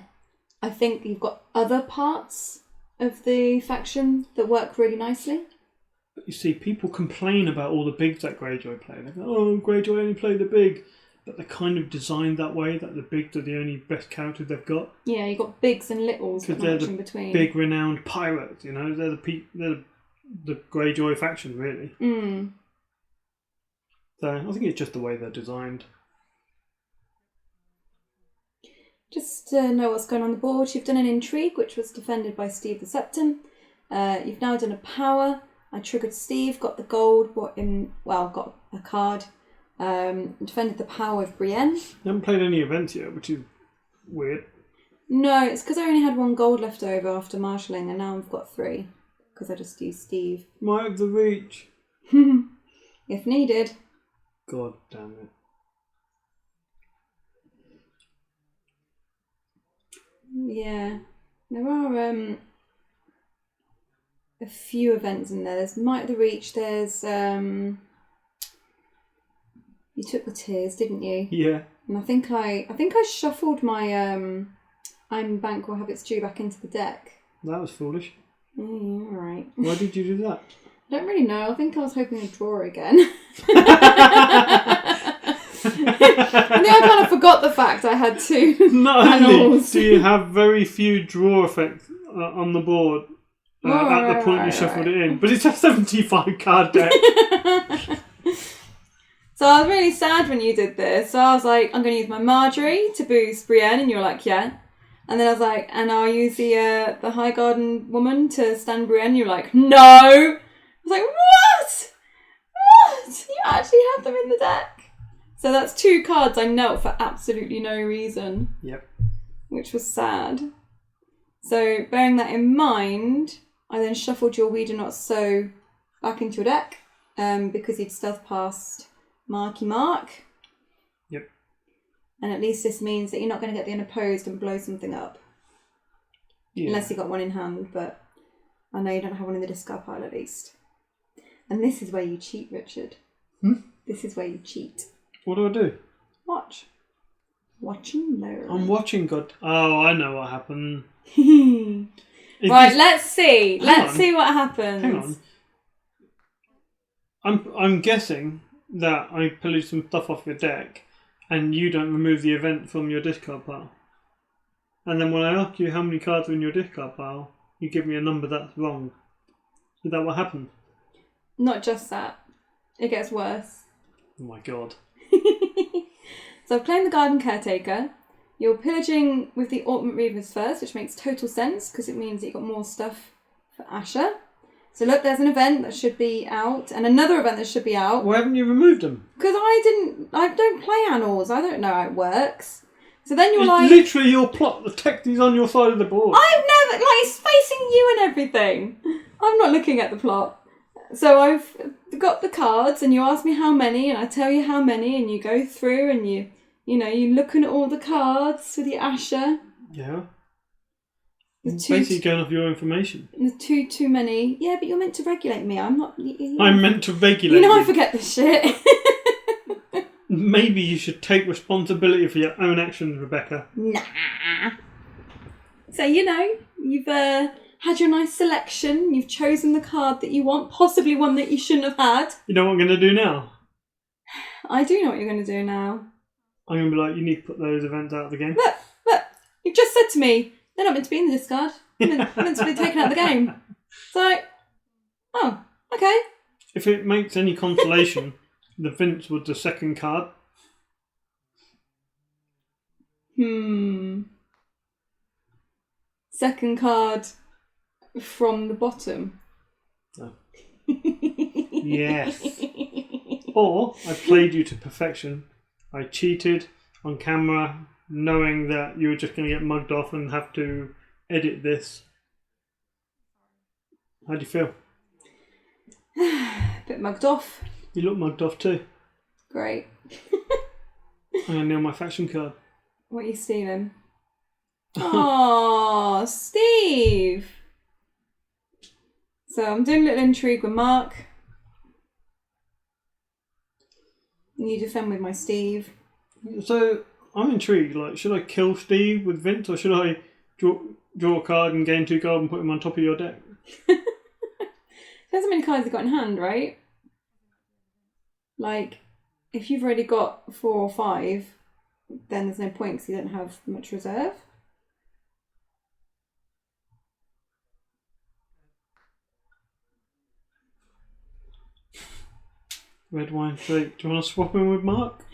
I think you've got other parts of the faction that work really nicely. But you see, people complain about all the bigs that Greyjoy play. They go, oh, Greyjoy only play the big. But they're kind of designed that way, that the bigs are the only best characters they've got. Yeah, you've got bigs and littles that they're match the in between. Big renowned pirates, they're the Greyjoy faction, really. So I think it's just the way they're designed. Just to know what's going on the board, you've done an intrigue, which was defended by Steve the Septon. You've now done a power. I triggered Steve, got the gold, got a card. Defended the power of Brienne. You haven't played any events yet, which is weird. No, it's because I only had 1 gold left over after marshalling, and now I've got 3 because I just used Steve. Might have the reach. If needed. God damn it. Yeah, there are a few events in there. There's Might of the Reach. There's you took the tears, didn't you? Yeah. And I think I shuffled my I'm Bank will have its due back into the deck. That was foolish. All right. Why did you do that? I don't really know. I think I was hoping to draw again. I think I kind of forgot the fact I had 2 Not only panels. do you have very few draw effects on the board at the point you shuffled it in, but it's a 75 card deck. So I was really sad when you did this. So I was like, I'm going to use my Marjorie to boost Brienne, and you were like, yeah. And then I was like, and I'll use the High Garden woman to stand Brienne. You were like, no. I was like, what? What? You actually have them in the deck. So that's 2 cards I knelt for absolutely no reason. Yep. Which was sad. So bearing that in mind, I then shuffled your Weeder Not So back into your deck because he'd stealth past Marky Mark. Yep. And at least this means that you're not going to get the unopposed and blow something up. Yeah. Unless you got one in hand, but I know you don't have one in the discard pile at least. And this is where you cheat, Richard. This is where you cheat. What do I do? Watch. Watch and learn. I'm watching, God. Oh, I know what happened. Right, let's see. Let's see what happens. Hang on. I'm guessing that I pillaged some stuff off your deck and you don't remove the event from your discard pile. And then when I ask you how many cards are in your discard pile, you give me a number that's wrong. Is that what happened? Not just that. It gets worse. Oh my God. So I've claimed the Garden Caretaker. You're pillaging with the Ornament Reavers first, which makes total sense because it means that you've got more stuff for Asher. So look, there's an event that should be out and another event that should be out. Why haven't you removed them? Because I don't play annals. I don't know how it works. So then you're like... Literally your plot, the text is on your side of the board. I've never... it's facing you and everything. I'm not looking at the plot. So I've got the cards and you ask me how many and I tell you how many and you go through and you're looking at all the cards with your Asher. Yeah. Basically going off your information. The too many. Yeah, but you're meant to regulate me. I'm not... I'm meant to regulate you. I forget this shit. Maybe you should take responsibility for your own actions, Rebecca. Nah. So, you've had your nice selection. You've chosen the card that you want, possibly one that you shouldn't have had. You know what I'm going to do now? I do know what you're going to do now. I'm going to be like, you need to put those events out of the game. Look, you've just said to me, they're not meant to be in the discard. They're meant to be taken out of the game. It's like, oh, okay. If it makes any consolation, the Vince was the second card. Second card from the bottom. Oh. Yes. Or I played you to perfection. I cheated on camera, knowing that you were just going to get mugged off and have to edit this. How do you feel? Bit mugged off. You look mugged off too. Great. I'm going to nail my faction card. What are you stealing? Oh, Steve. So I'm doing a little intrigue with Mark. You defend with my Steve. So I'm intrigued. Like, should I kill Steve with Vince, or should I draw a card and gain 2 gold and put him on top of your deck? Depends how many cards you've got in hand, right? Like, if you've already got 4 or 5, then there's no point because you don't have much reserve. Red wine Drake. Do you want to swap him with Mark?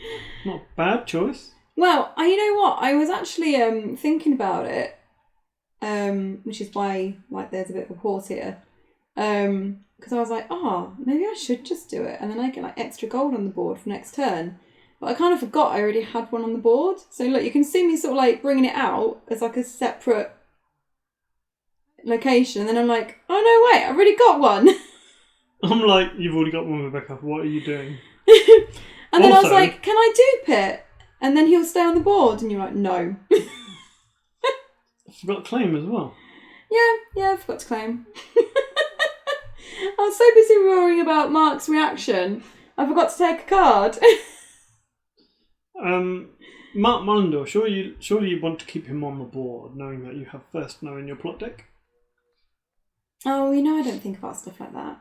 Not a bad choice. Well, you know what? I was actually thinking about it, which is why there's a bit of a pause here. Because I was like, maybe I should just do it, and then I get extra gold on the board for next turn. But I kind of forgot I already had one on the board. So look, you can see me sort of bringing it out as a separate location, and then I'm like, oh no, wait, I've already got one. I'm like, you've already got one, Rebecca. What are you doing? And then I was like, can I dupe it? And then he'll stay on the board, and you're like, no. I forgot to claim as well. Yeah, I forgot to claim. I was so busy worrying about Mark's reaction, I forgot to take a card. Mark Mullendore, surely you want to keep him on the board, knowing that you have first snow in your plot deck? Oh, I don't think about stuff like that.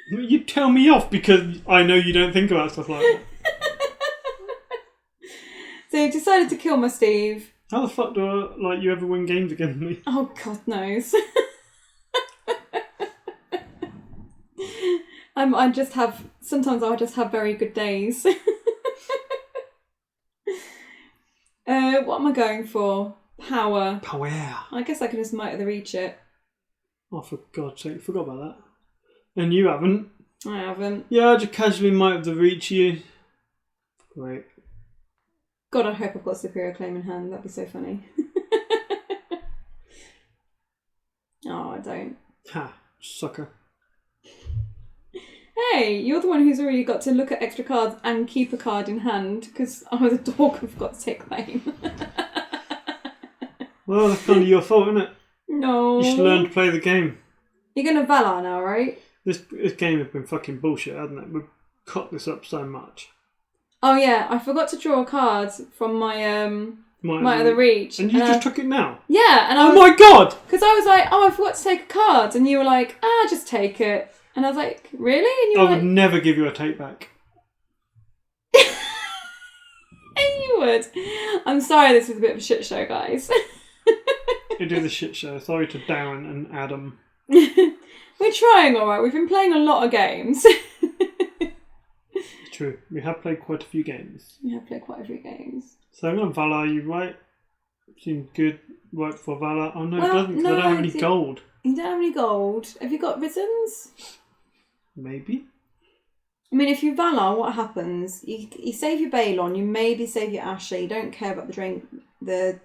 You tell me off because I know you don't think about stuff like that. So you decided to kill my Steve. How the fuck do you ever win games against me? Oh, God knows. Sometimes I just have very good days. What am I going for? Power. Power. I guess I can just Might of the Reach it. Oh, for God's sake, forgot about that. And you haven't. I haven't. Yeah, I just casually Might of the Reach you. Great. God, I hope I've got Superior Claim in hand. That'd be so funny. Oh, I don't. Ha, sucker. Hey, you're the one who's already got to look at extra cards and keep a card in hand, because I was a dog and forgot to take claim. Well, that's kind of your fault, isn't it? No. You should learn to play the game. You're going to Valar now, right? This game has been fucking bullshit, hasn't it? We've cut this up so much. Oh yeah, I forgot to draw a card from my Might of the Reach. And you just took it now? Yeah. And oh my God! Because I was like, I forgot to take a card. And you were like, just take it. And I was like, really? And you were I would never give you a take back. And you would. I'm sorry this was a bit of a shit show, guys. It is a shit show. Sorry to Darren and Adam. We're trying alright. We've been playing a lot of games. True. We have played quite a few games. So I'm going to Valar you, right? Seems good. Work for Valar. Oh no, it doesn't because I don't have any gold. You don't have any gold. Have you got Rittens? Maybe. I mean, if you Valar, what happens? You save your Balon, you maybe save your Asher. You don't care about the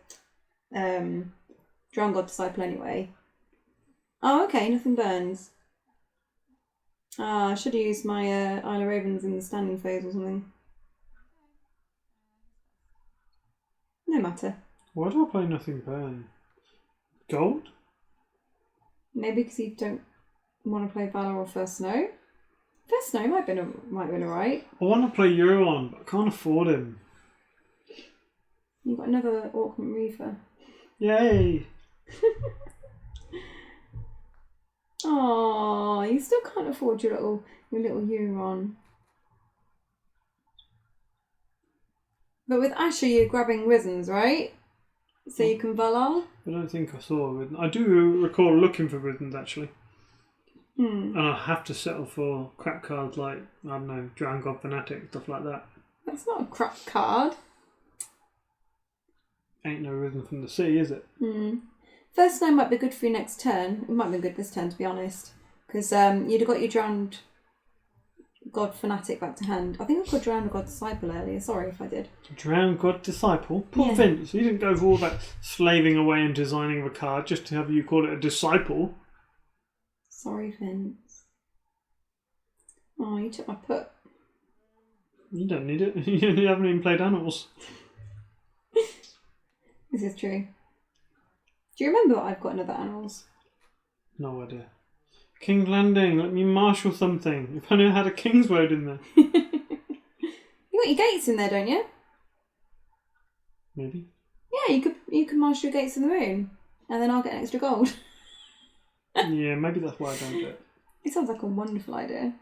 Drown God Disciple anyway. Oh, okay, nothing burns. I should have used my Isle of Ravens in the standing phase or something. No matter. Why do I play nothing burn? Gold? Maybe because you don't want to play Valor or First Snow. First Snow might have been alright. I want to play Euron, but I can't afford him. You've got another Orkman Reaver. Yay! Oh, you still can't afford your little Euron. But with Asher, you're grabbing Rizens, right? So you can Valar? I don't think I saw a Risen. I do recall looking for Risens, actually. And I have to settle for crap cards like, I don't know, Drown God Fanatic, stuff like that. That's not a crap card. Ain't no Risen from the sea, is it? First Snow might be good for you next turn. It might be good this turn, to be honest. Because you'd have got your Drowned God Fanatic back to hand. I think I got Drowned God Disciple earlier. Sorry if I did. Drowned God Disciple? Poor Vince. He didn't go for all that slaving away and designing of a card just to have you call it a disciple. Sorry, Vince. Oh, you took my put. You don't need it. You haven't even played Animals. This is true. Do you remember that I've got another Animals? No idea. King's Landing, let me marshal something. If only I had a King's Road in there. You got your gates in there, don't you? Maybe. Yeah, you could marshal your gates in the moon, and then I'll get an extra gold. Yeah, maybe that's why I don't do it. It sounds like a wonderful idea.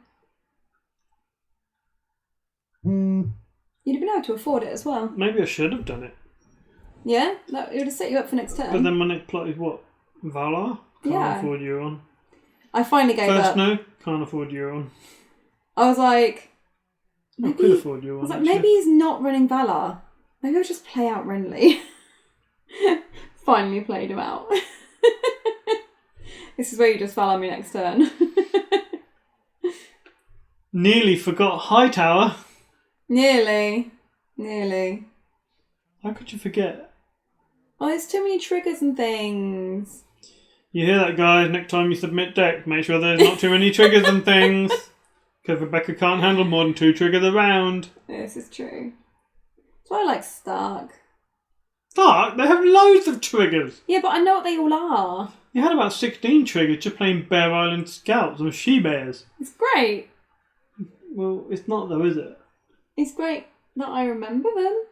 You'd have been able to afford it as well. Maybe I should have done it. Yeah? It would have set you up for next turn. But then my next plot is what? Valar? Can't afford Euron. I finally gave up. First Snow? Can't afford Euron. I was like, I could afford you one. I was like, maybe he's not running Valar. Maybe I'll just play out Renly. Finally played him out. This is where you just fell on me next turn. Nearly forgot Hightower. Nearly. How could you forget? Oh, there's too many triggers and things. You hear that, guys? Next time you submit deck, make sure there's not too many triggers and things. Because Rebecca can't handle more than 2 triggers a round. This is true. That's why I like Stark. Stark? They have loads of triggers. Yeah, but I know what they all are. You had about 16 triggers just playing Bear Island Scouts or She-Bears. It's great. Well, it's not though, is it? It's great that I remember them.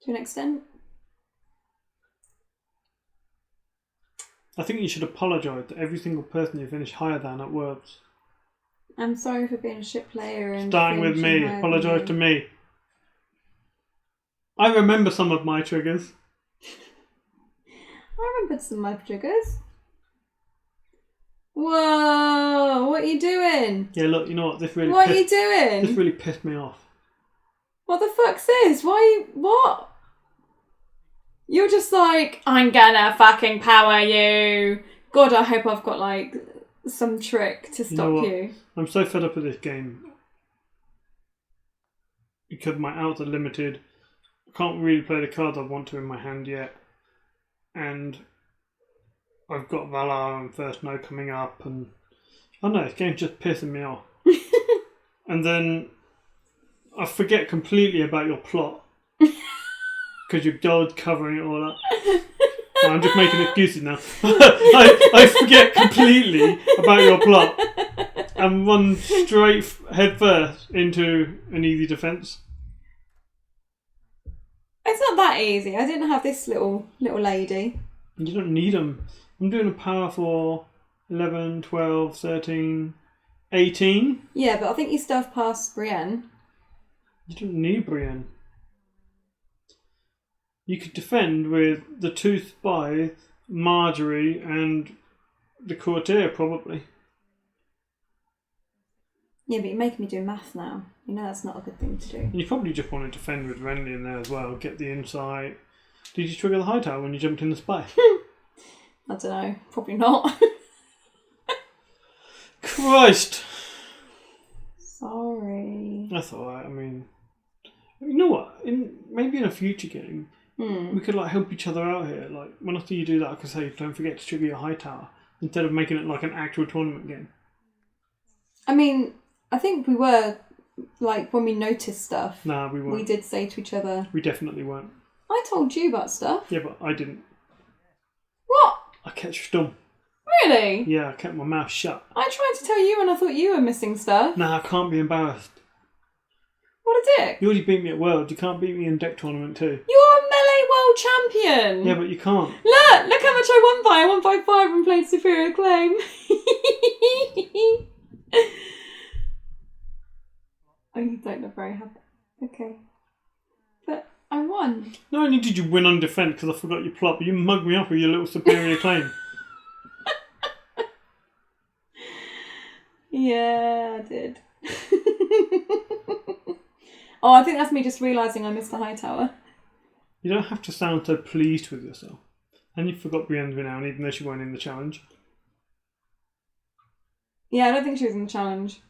To an extent. I think you should apologise to every single person you finish higher than at Worlds. I'm sorry for being a shit player and Starting with me, apologise to me. I remember some of my triggers. I remembered some of my triggers. Whoa, what are you doing? Yeah, look, you know what? What are you doing? This really pissed me off. What the fuck's this? What? You're just like, I'm gonna fucking power you. God, I hope I've got like some trick to stop you. I'm so fed up with this game. Because my outs are limited. I can't really play the cards I want to in my hand yet. And I've got Valar and First No coming up, and I don't know, this game's just pissing me off. And then I forget completely about your plot. Because your gold's covering it all up. No, I'm just making excuses now. I forget completely about your plot and run straight head first into an easy defence. It's not that easy. I didn't have this little lady. You don't need them. I'm doing a power for 11, 12, 13, 18. Yeah, but I think you stuff past Brienne. You don't need Brienne. You could defend with the 2 spies, Marjorie, and the courtier, probably. Yeah, but you're making me do math now. You know that's not a good thing to do. You probably just want to defend with Renly in there as well, get the insight. Did you trigger the Hightower when you jumped in the spy? I don't know. Probably not. Christ! Sorry. That's alright, I mean... You know what? Maybe in a future game, we could like help each other out here. Like, when I see you do that, I could say, don't forget to trigger your Hightower, instead of making it like an actual tournament game. I mean, I think we were, like, when we noticed stuff. Nah, we weren't. We did say to each other... We definitely weren't. I told you about stuff. Yeah, but I didn't. What? I kept stum. Really? Yeah, I kept my mouth shut. I tried to tell you and I thought you were missing stuff. Nah, I can't be embarrassed. What a dick. You already beat me at World. You can't beat me in deck tournament too. You're a melee world champion. Yeah, but you can't. Look how much I won by. I won by 5 and played Superior Claim. Oh, you don't look very happy. Okay. But I won. Not only did you win on defence because I forgot your plot, but you mugged me up with your little Superior Claim. Yeah, I did. Oh, I think that's me just realising I missed the Hightower. You don't have to sound so pleased with yourself. And you forgot Brienne's renown, even though she won in the challenge. Yeah, I don't think she was in the challenge.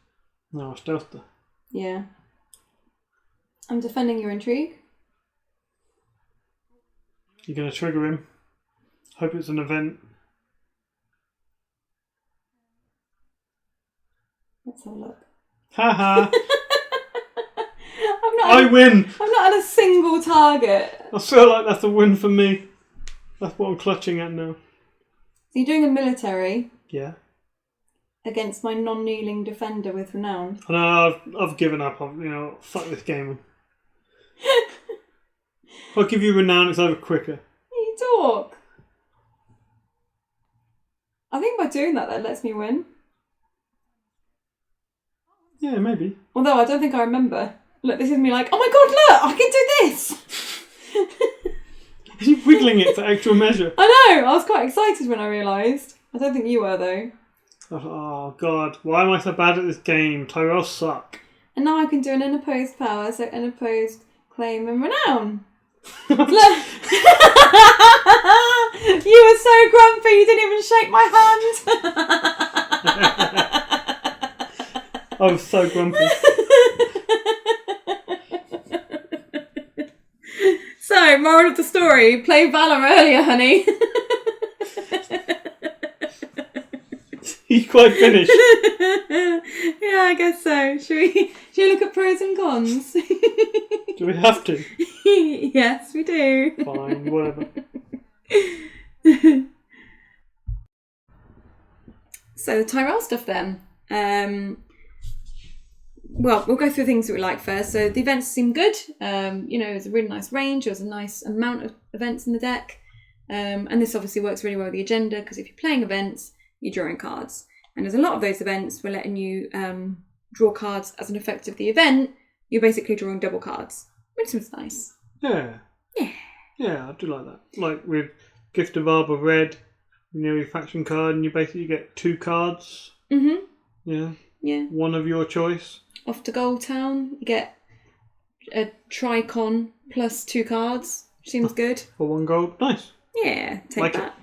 No, I stealthed her. Yeah. I'm defending your intrigue. You're going to trigger him. Hope it's an event. Let's have a look. Haha. I win! I'm not at a single target. I feel like that's a win for me. That's what I'm clutching at now. So you're doing a military Yeah. against my non-kneeling defender with renown. I know, I've given up. Fuck this game. If I give you renown, it's over quicker. You talk. I think by doing that lets me win. Yeah, maybe. Although I don't think I remember. Look, this is me like, oh my god, look, I can do this! Are you wiggling it for extra measure? I know, I was quite excited when I realised. I don't think you were, though. Oh, God. Why am I so bad at this game? Tyrell suck. And now I can do an unopposed power, so unopposed, claim, and renown. Look! You were so grumpy you didn't even shake my hand. I was so grumpy. So, moral of the story, play Valor earlier, honey. He's quite finished. Yeah, I guess so. Should we look at pros and cons? Do we have to? Yes, we do. Fine, whatever. So the Tyrell stuff then. Well, we'll go through things that we like first. So the events seem good. There's a really nice range. There's a nice amount of events in the deck. And this obviously works really well with the agenda, because if you're playing events, you're drawing cards. And there's a lot of those events we're letting you draw cards as an effect of the event. You're basically drawing double cards, which seems nice. Yeah. Yeah. Yeah, I do like that. Like with Gift of Arbor Red, your faction card, and you basically get 2 cards. Mm-hmm. Yeah. Yeah. One of your choice. Off to Gold Town, you get a Tricon plus 2 cards. Seems good. For 1 gold. Nice. Yeah, take like that.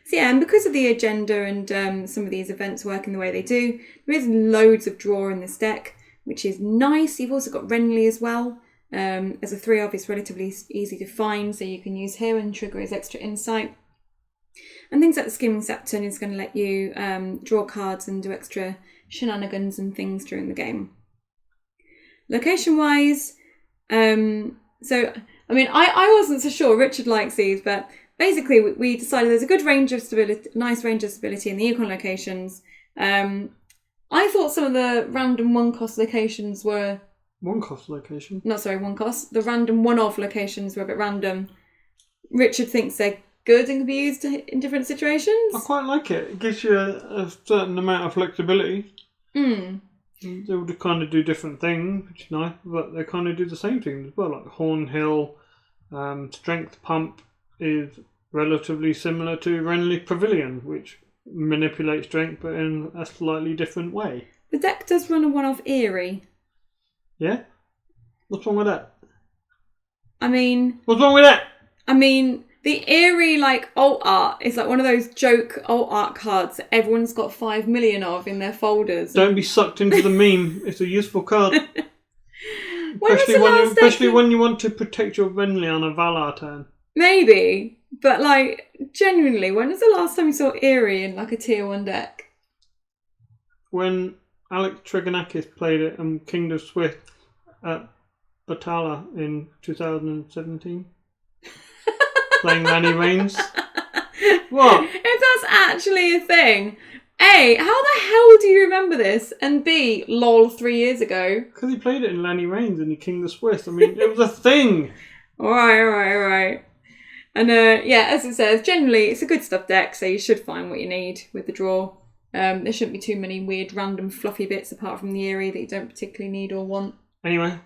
So yeah, and because of the agenda and some of these events working the way they do, there is loads of draw in this deck, which is nice. You've also got Renly as well. As a 3-of, it's relatively easy to find, so you can use him and trigger his extra insight. And things like the Skimming Septon is going to let you draw cards and do extra shenanigans and things during the game. Location-wise, I wasn't so sure. Richard likes these, but basically we decided there's a good range of stability, nice range of stability in the Yukon locations. I thought some of the random 1-cost locations were... 1-cost location? Not sorry, 1-cost. The random 1-of locations were a bit random. Richard thinks they're good and can be used in different situations. I quite like it. It gives you a certain amount of flexibility. Mm. They will kind of do different things, which is nice, but they kind of do the same things as well. Like Horn Hill, Strength Pump is relatively similar to Renly Pavilion, which manipulates strength but in a slightly different way. The deck does run a 1-of Eerie. Yeah? What's wrong with that? What's wrong with that? The Eerie, alt art is like one of those joke alt art cards that everyone's got 5 million of in their folders. Don't be sucked into the meme. It's a useful card. Especially especially when you want to protect your Renly on a Valar turn. Maybe, but genuinely, when was the last time you saw Eerie in a tier 1 deck? When Alex Trigonakis played it in Kingdom Swift at Batala in 2017. Playing Lanny Reigns. What? If that's actually a thing, A, how the hell do you remember this? And B, lol, 3 years ago. Because he played it in Lanny Reigns in the King of Swiss. It was a thing. Alright. And as it says, generally it's a good stuff deck, so you should find what you need with the draw. There shouldn't be too many weird, random, fluffy bits apart from the Eerie that you don't particularly need or want. Anyway,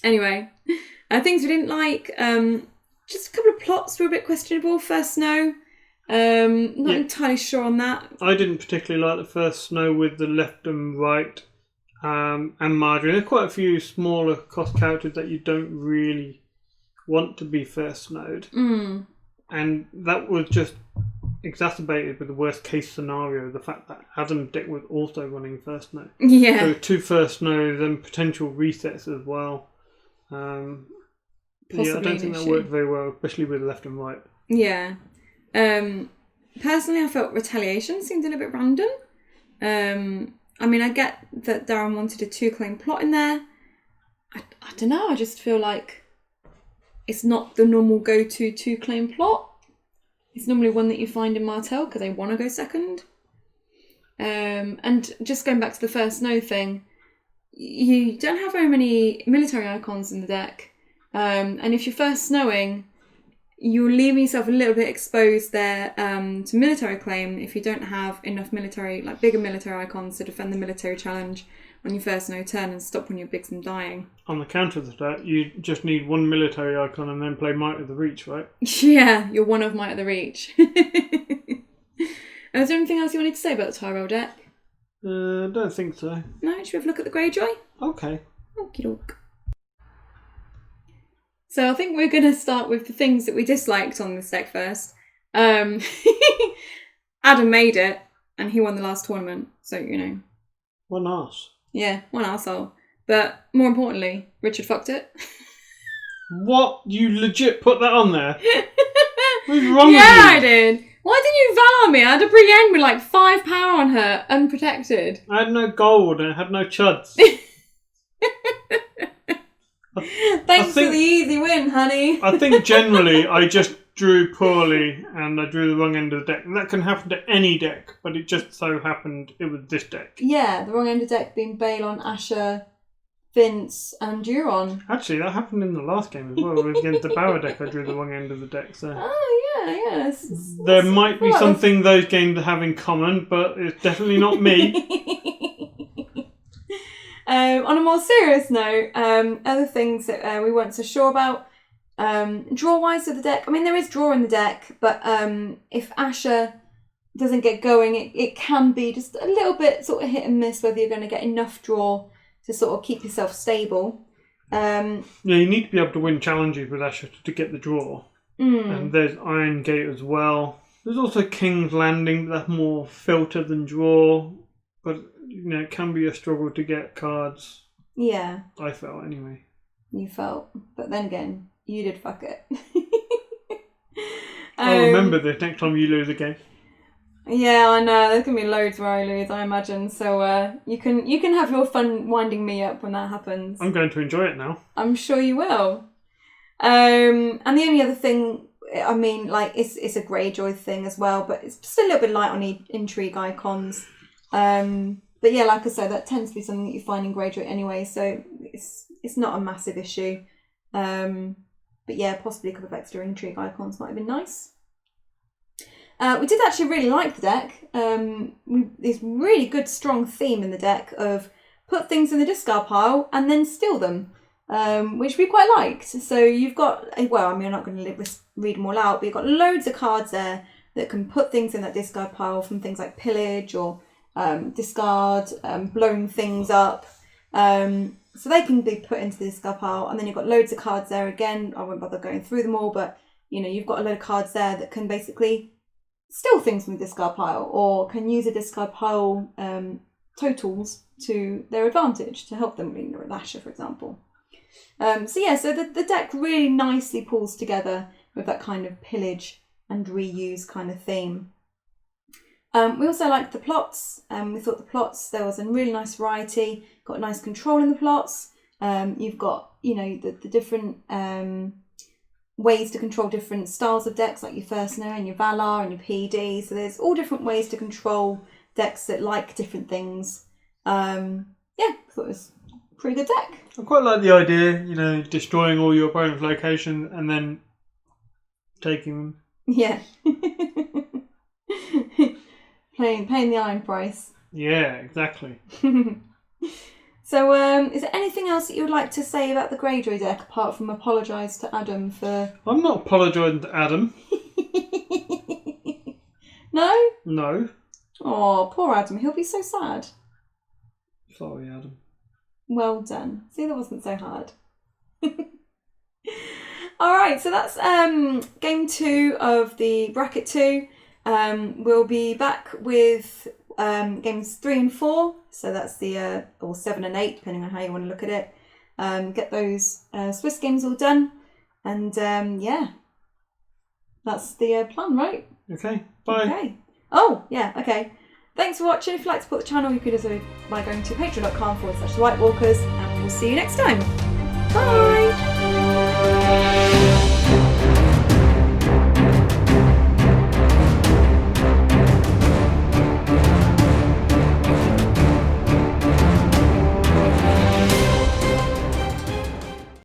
things we didn't like. Just a couple of plots were a bit questionable. First Snow, not entirely sure on that. I didn't particularly like the first Snow with the left and right and Marjorie. There are quite a few smaller cost characters that you don't really want to be first snowed. Mm. And that was just exacerbated with the worst case scenario, the fact that Adam's deck was also running first snow. Yeah. So 2 first snows and potential resets as well. I don't think that worked very well, especially with left and right. Yeah. Personally, I felt Retaliation seemed a little bit random. I get that Darren wanted a 2-claim plot in there. I don't know, I just feel like it's not the normal go-to 2-claim plot. It's normally one that you find in Martell because they want to go second. And just going back to the first snow thing, you don't have very many military icons in the deck. And if you're first snowing, you're leaving yourself a little bit exposed there to military claim if you don't have enough military, bigger military icons to defend the military challenge on your first snow turn and stop one of your bigs from dying. On the counter to that, you just need 1 military icon and then play Might of the Reach, right? Yeah, you're 1 of Might of the Reach. Is there anything else you wanted to say about the Tyrell deck? I don't think so. No? Should we have a look at the Greyjoy? Okay. Okie doke. So I think we're going to start with the things that we disliked on this deck first. Adam made it, and he won the last tournament, so, you know. One arse. Yeah, one arsehole. But more importantly, Richard fucked it. What? You legit put that on there? What's wrong with you? Yeah, I did. Why didn't you Valar me? I had a Brienne with like 5 power on her, unprotected. I had no gold and I had no chuds. Thanks for the easy win, honey. I think generally I just drew poorly and I drew the wrong end of the deck. And that can happen to any deck, but it just so happened it was this deck. Yeah, the wrong end of the deck being Balon, Asher, Vince and Euron. Actually, that happened in the last game as well. Against the Bauer deck, I drew the wrong end of the deck. So yeah. There might be something those games have in common, but it's definitely not me. On a more serious note, other things that we weren't so sure about, draw-wise of the deck. I mean, there is draw in the deck, but if Asher doesn't get going, it can be just a little bit sort of hit and miss whether you're going to get enough draw to sort of keep yourself stable. Yeah, you need to be able to win challenges with Asher to get the draw. And there's Iron Gate as well. There's also King's Landing, but that's more filter than draw. But, you know, it can be a struggle to get cards. Yeah. I felt, anyway. You felt. But then again, you did fuck it. I'll remember this next time you lose a game. Yeah, I know. There's going to be loads where I lose, I imagine. So you can have your fun winding me up when that happens. I'm going to enjoy it now. I'm sure you will. And the only other thing, I mean, like, it's a Greyjoy thing as well, but it's just a little bit light on intrigue icons. But yeah, like I said, that tends to be something that you find in Greyjoy anyway, so it's not a massive issue. But yeah, possibly a couple of extra intrigue icons might have been nice. We did actually really like the deck. There's really good strong theme in the deck of put things in the discard pile and then steal them, which we quite liked. So you've got, well, I mean, I'm not going to read them all out, but you've got loads of cards there that can put things in that discard pile from things like pillage or discard, blowing things up. So they can be put into the discard pile, and then you've got loads of cards there again. I won't bother going through them all, but you know, you've got a load of cards there that can basically steal things from the discard pile or can use a discard pile totals to their advantage to help them, you know, with Asher, for example. So the deck really nicely pulls together with that kind of pillage and reuse kind of theme. We also liked the plots. We thought the plots, there was a really nice variety, got nice control in the plots. You've got, you know, the different ways to control different styles of decks, like your First Snow and your Valar and your PD. So there's all different ways to control decks that like different things. I thought it was a pretty good deck. I quite like the idea, you know, destroying all your opponent's locations and then taking them. Yeah. Paying the iron price. Yeah, exactly. So, is there anything else that you would like to say about the Greyjoy deck apart from apologise to Adam for... I'm not apologising to Adam. No? No. Oh, poor Adam. He'll be so sad. Sorry, Adam. Well done. See, that wasn't so hard. Alright, so that's game 2 of the bracket 2. We'll be back with games 3 and 4. So that's the or 7 and 8, depending on how you want to look at it. Get those Swiss games all done, and yeah, that's the plan, right? Okay. Bye. Okay. Oh yeah. Okay. Thanks for watching. If you'd like to support the channel, you could do so by going to patreon.com/whitewalkers, and we'll see you next time. Bye.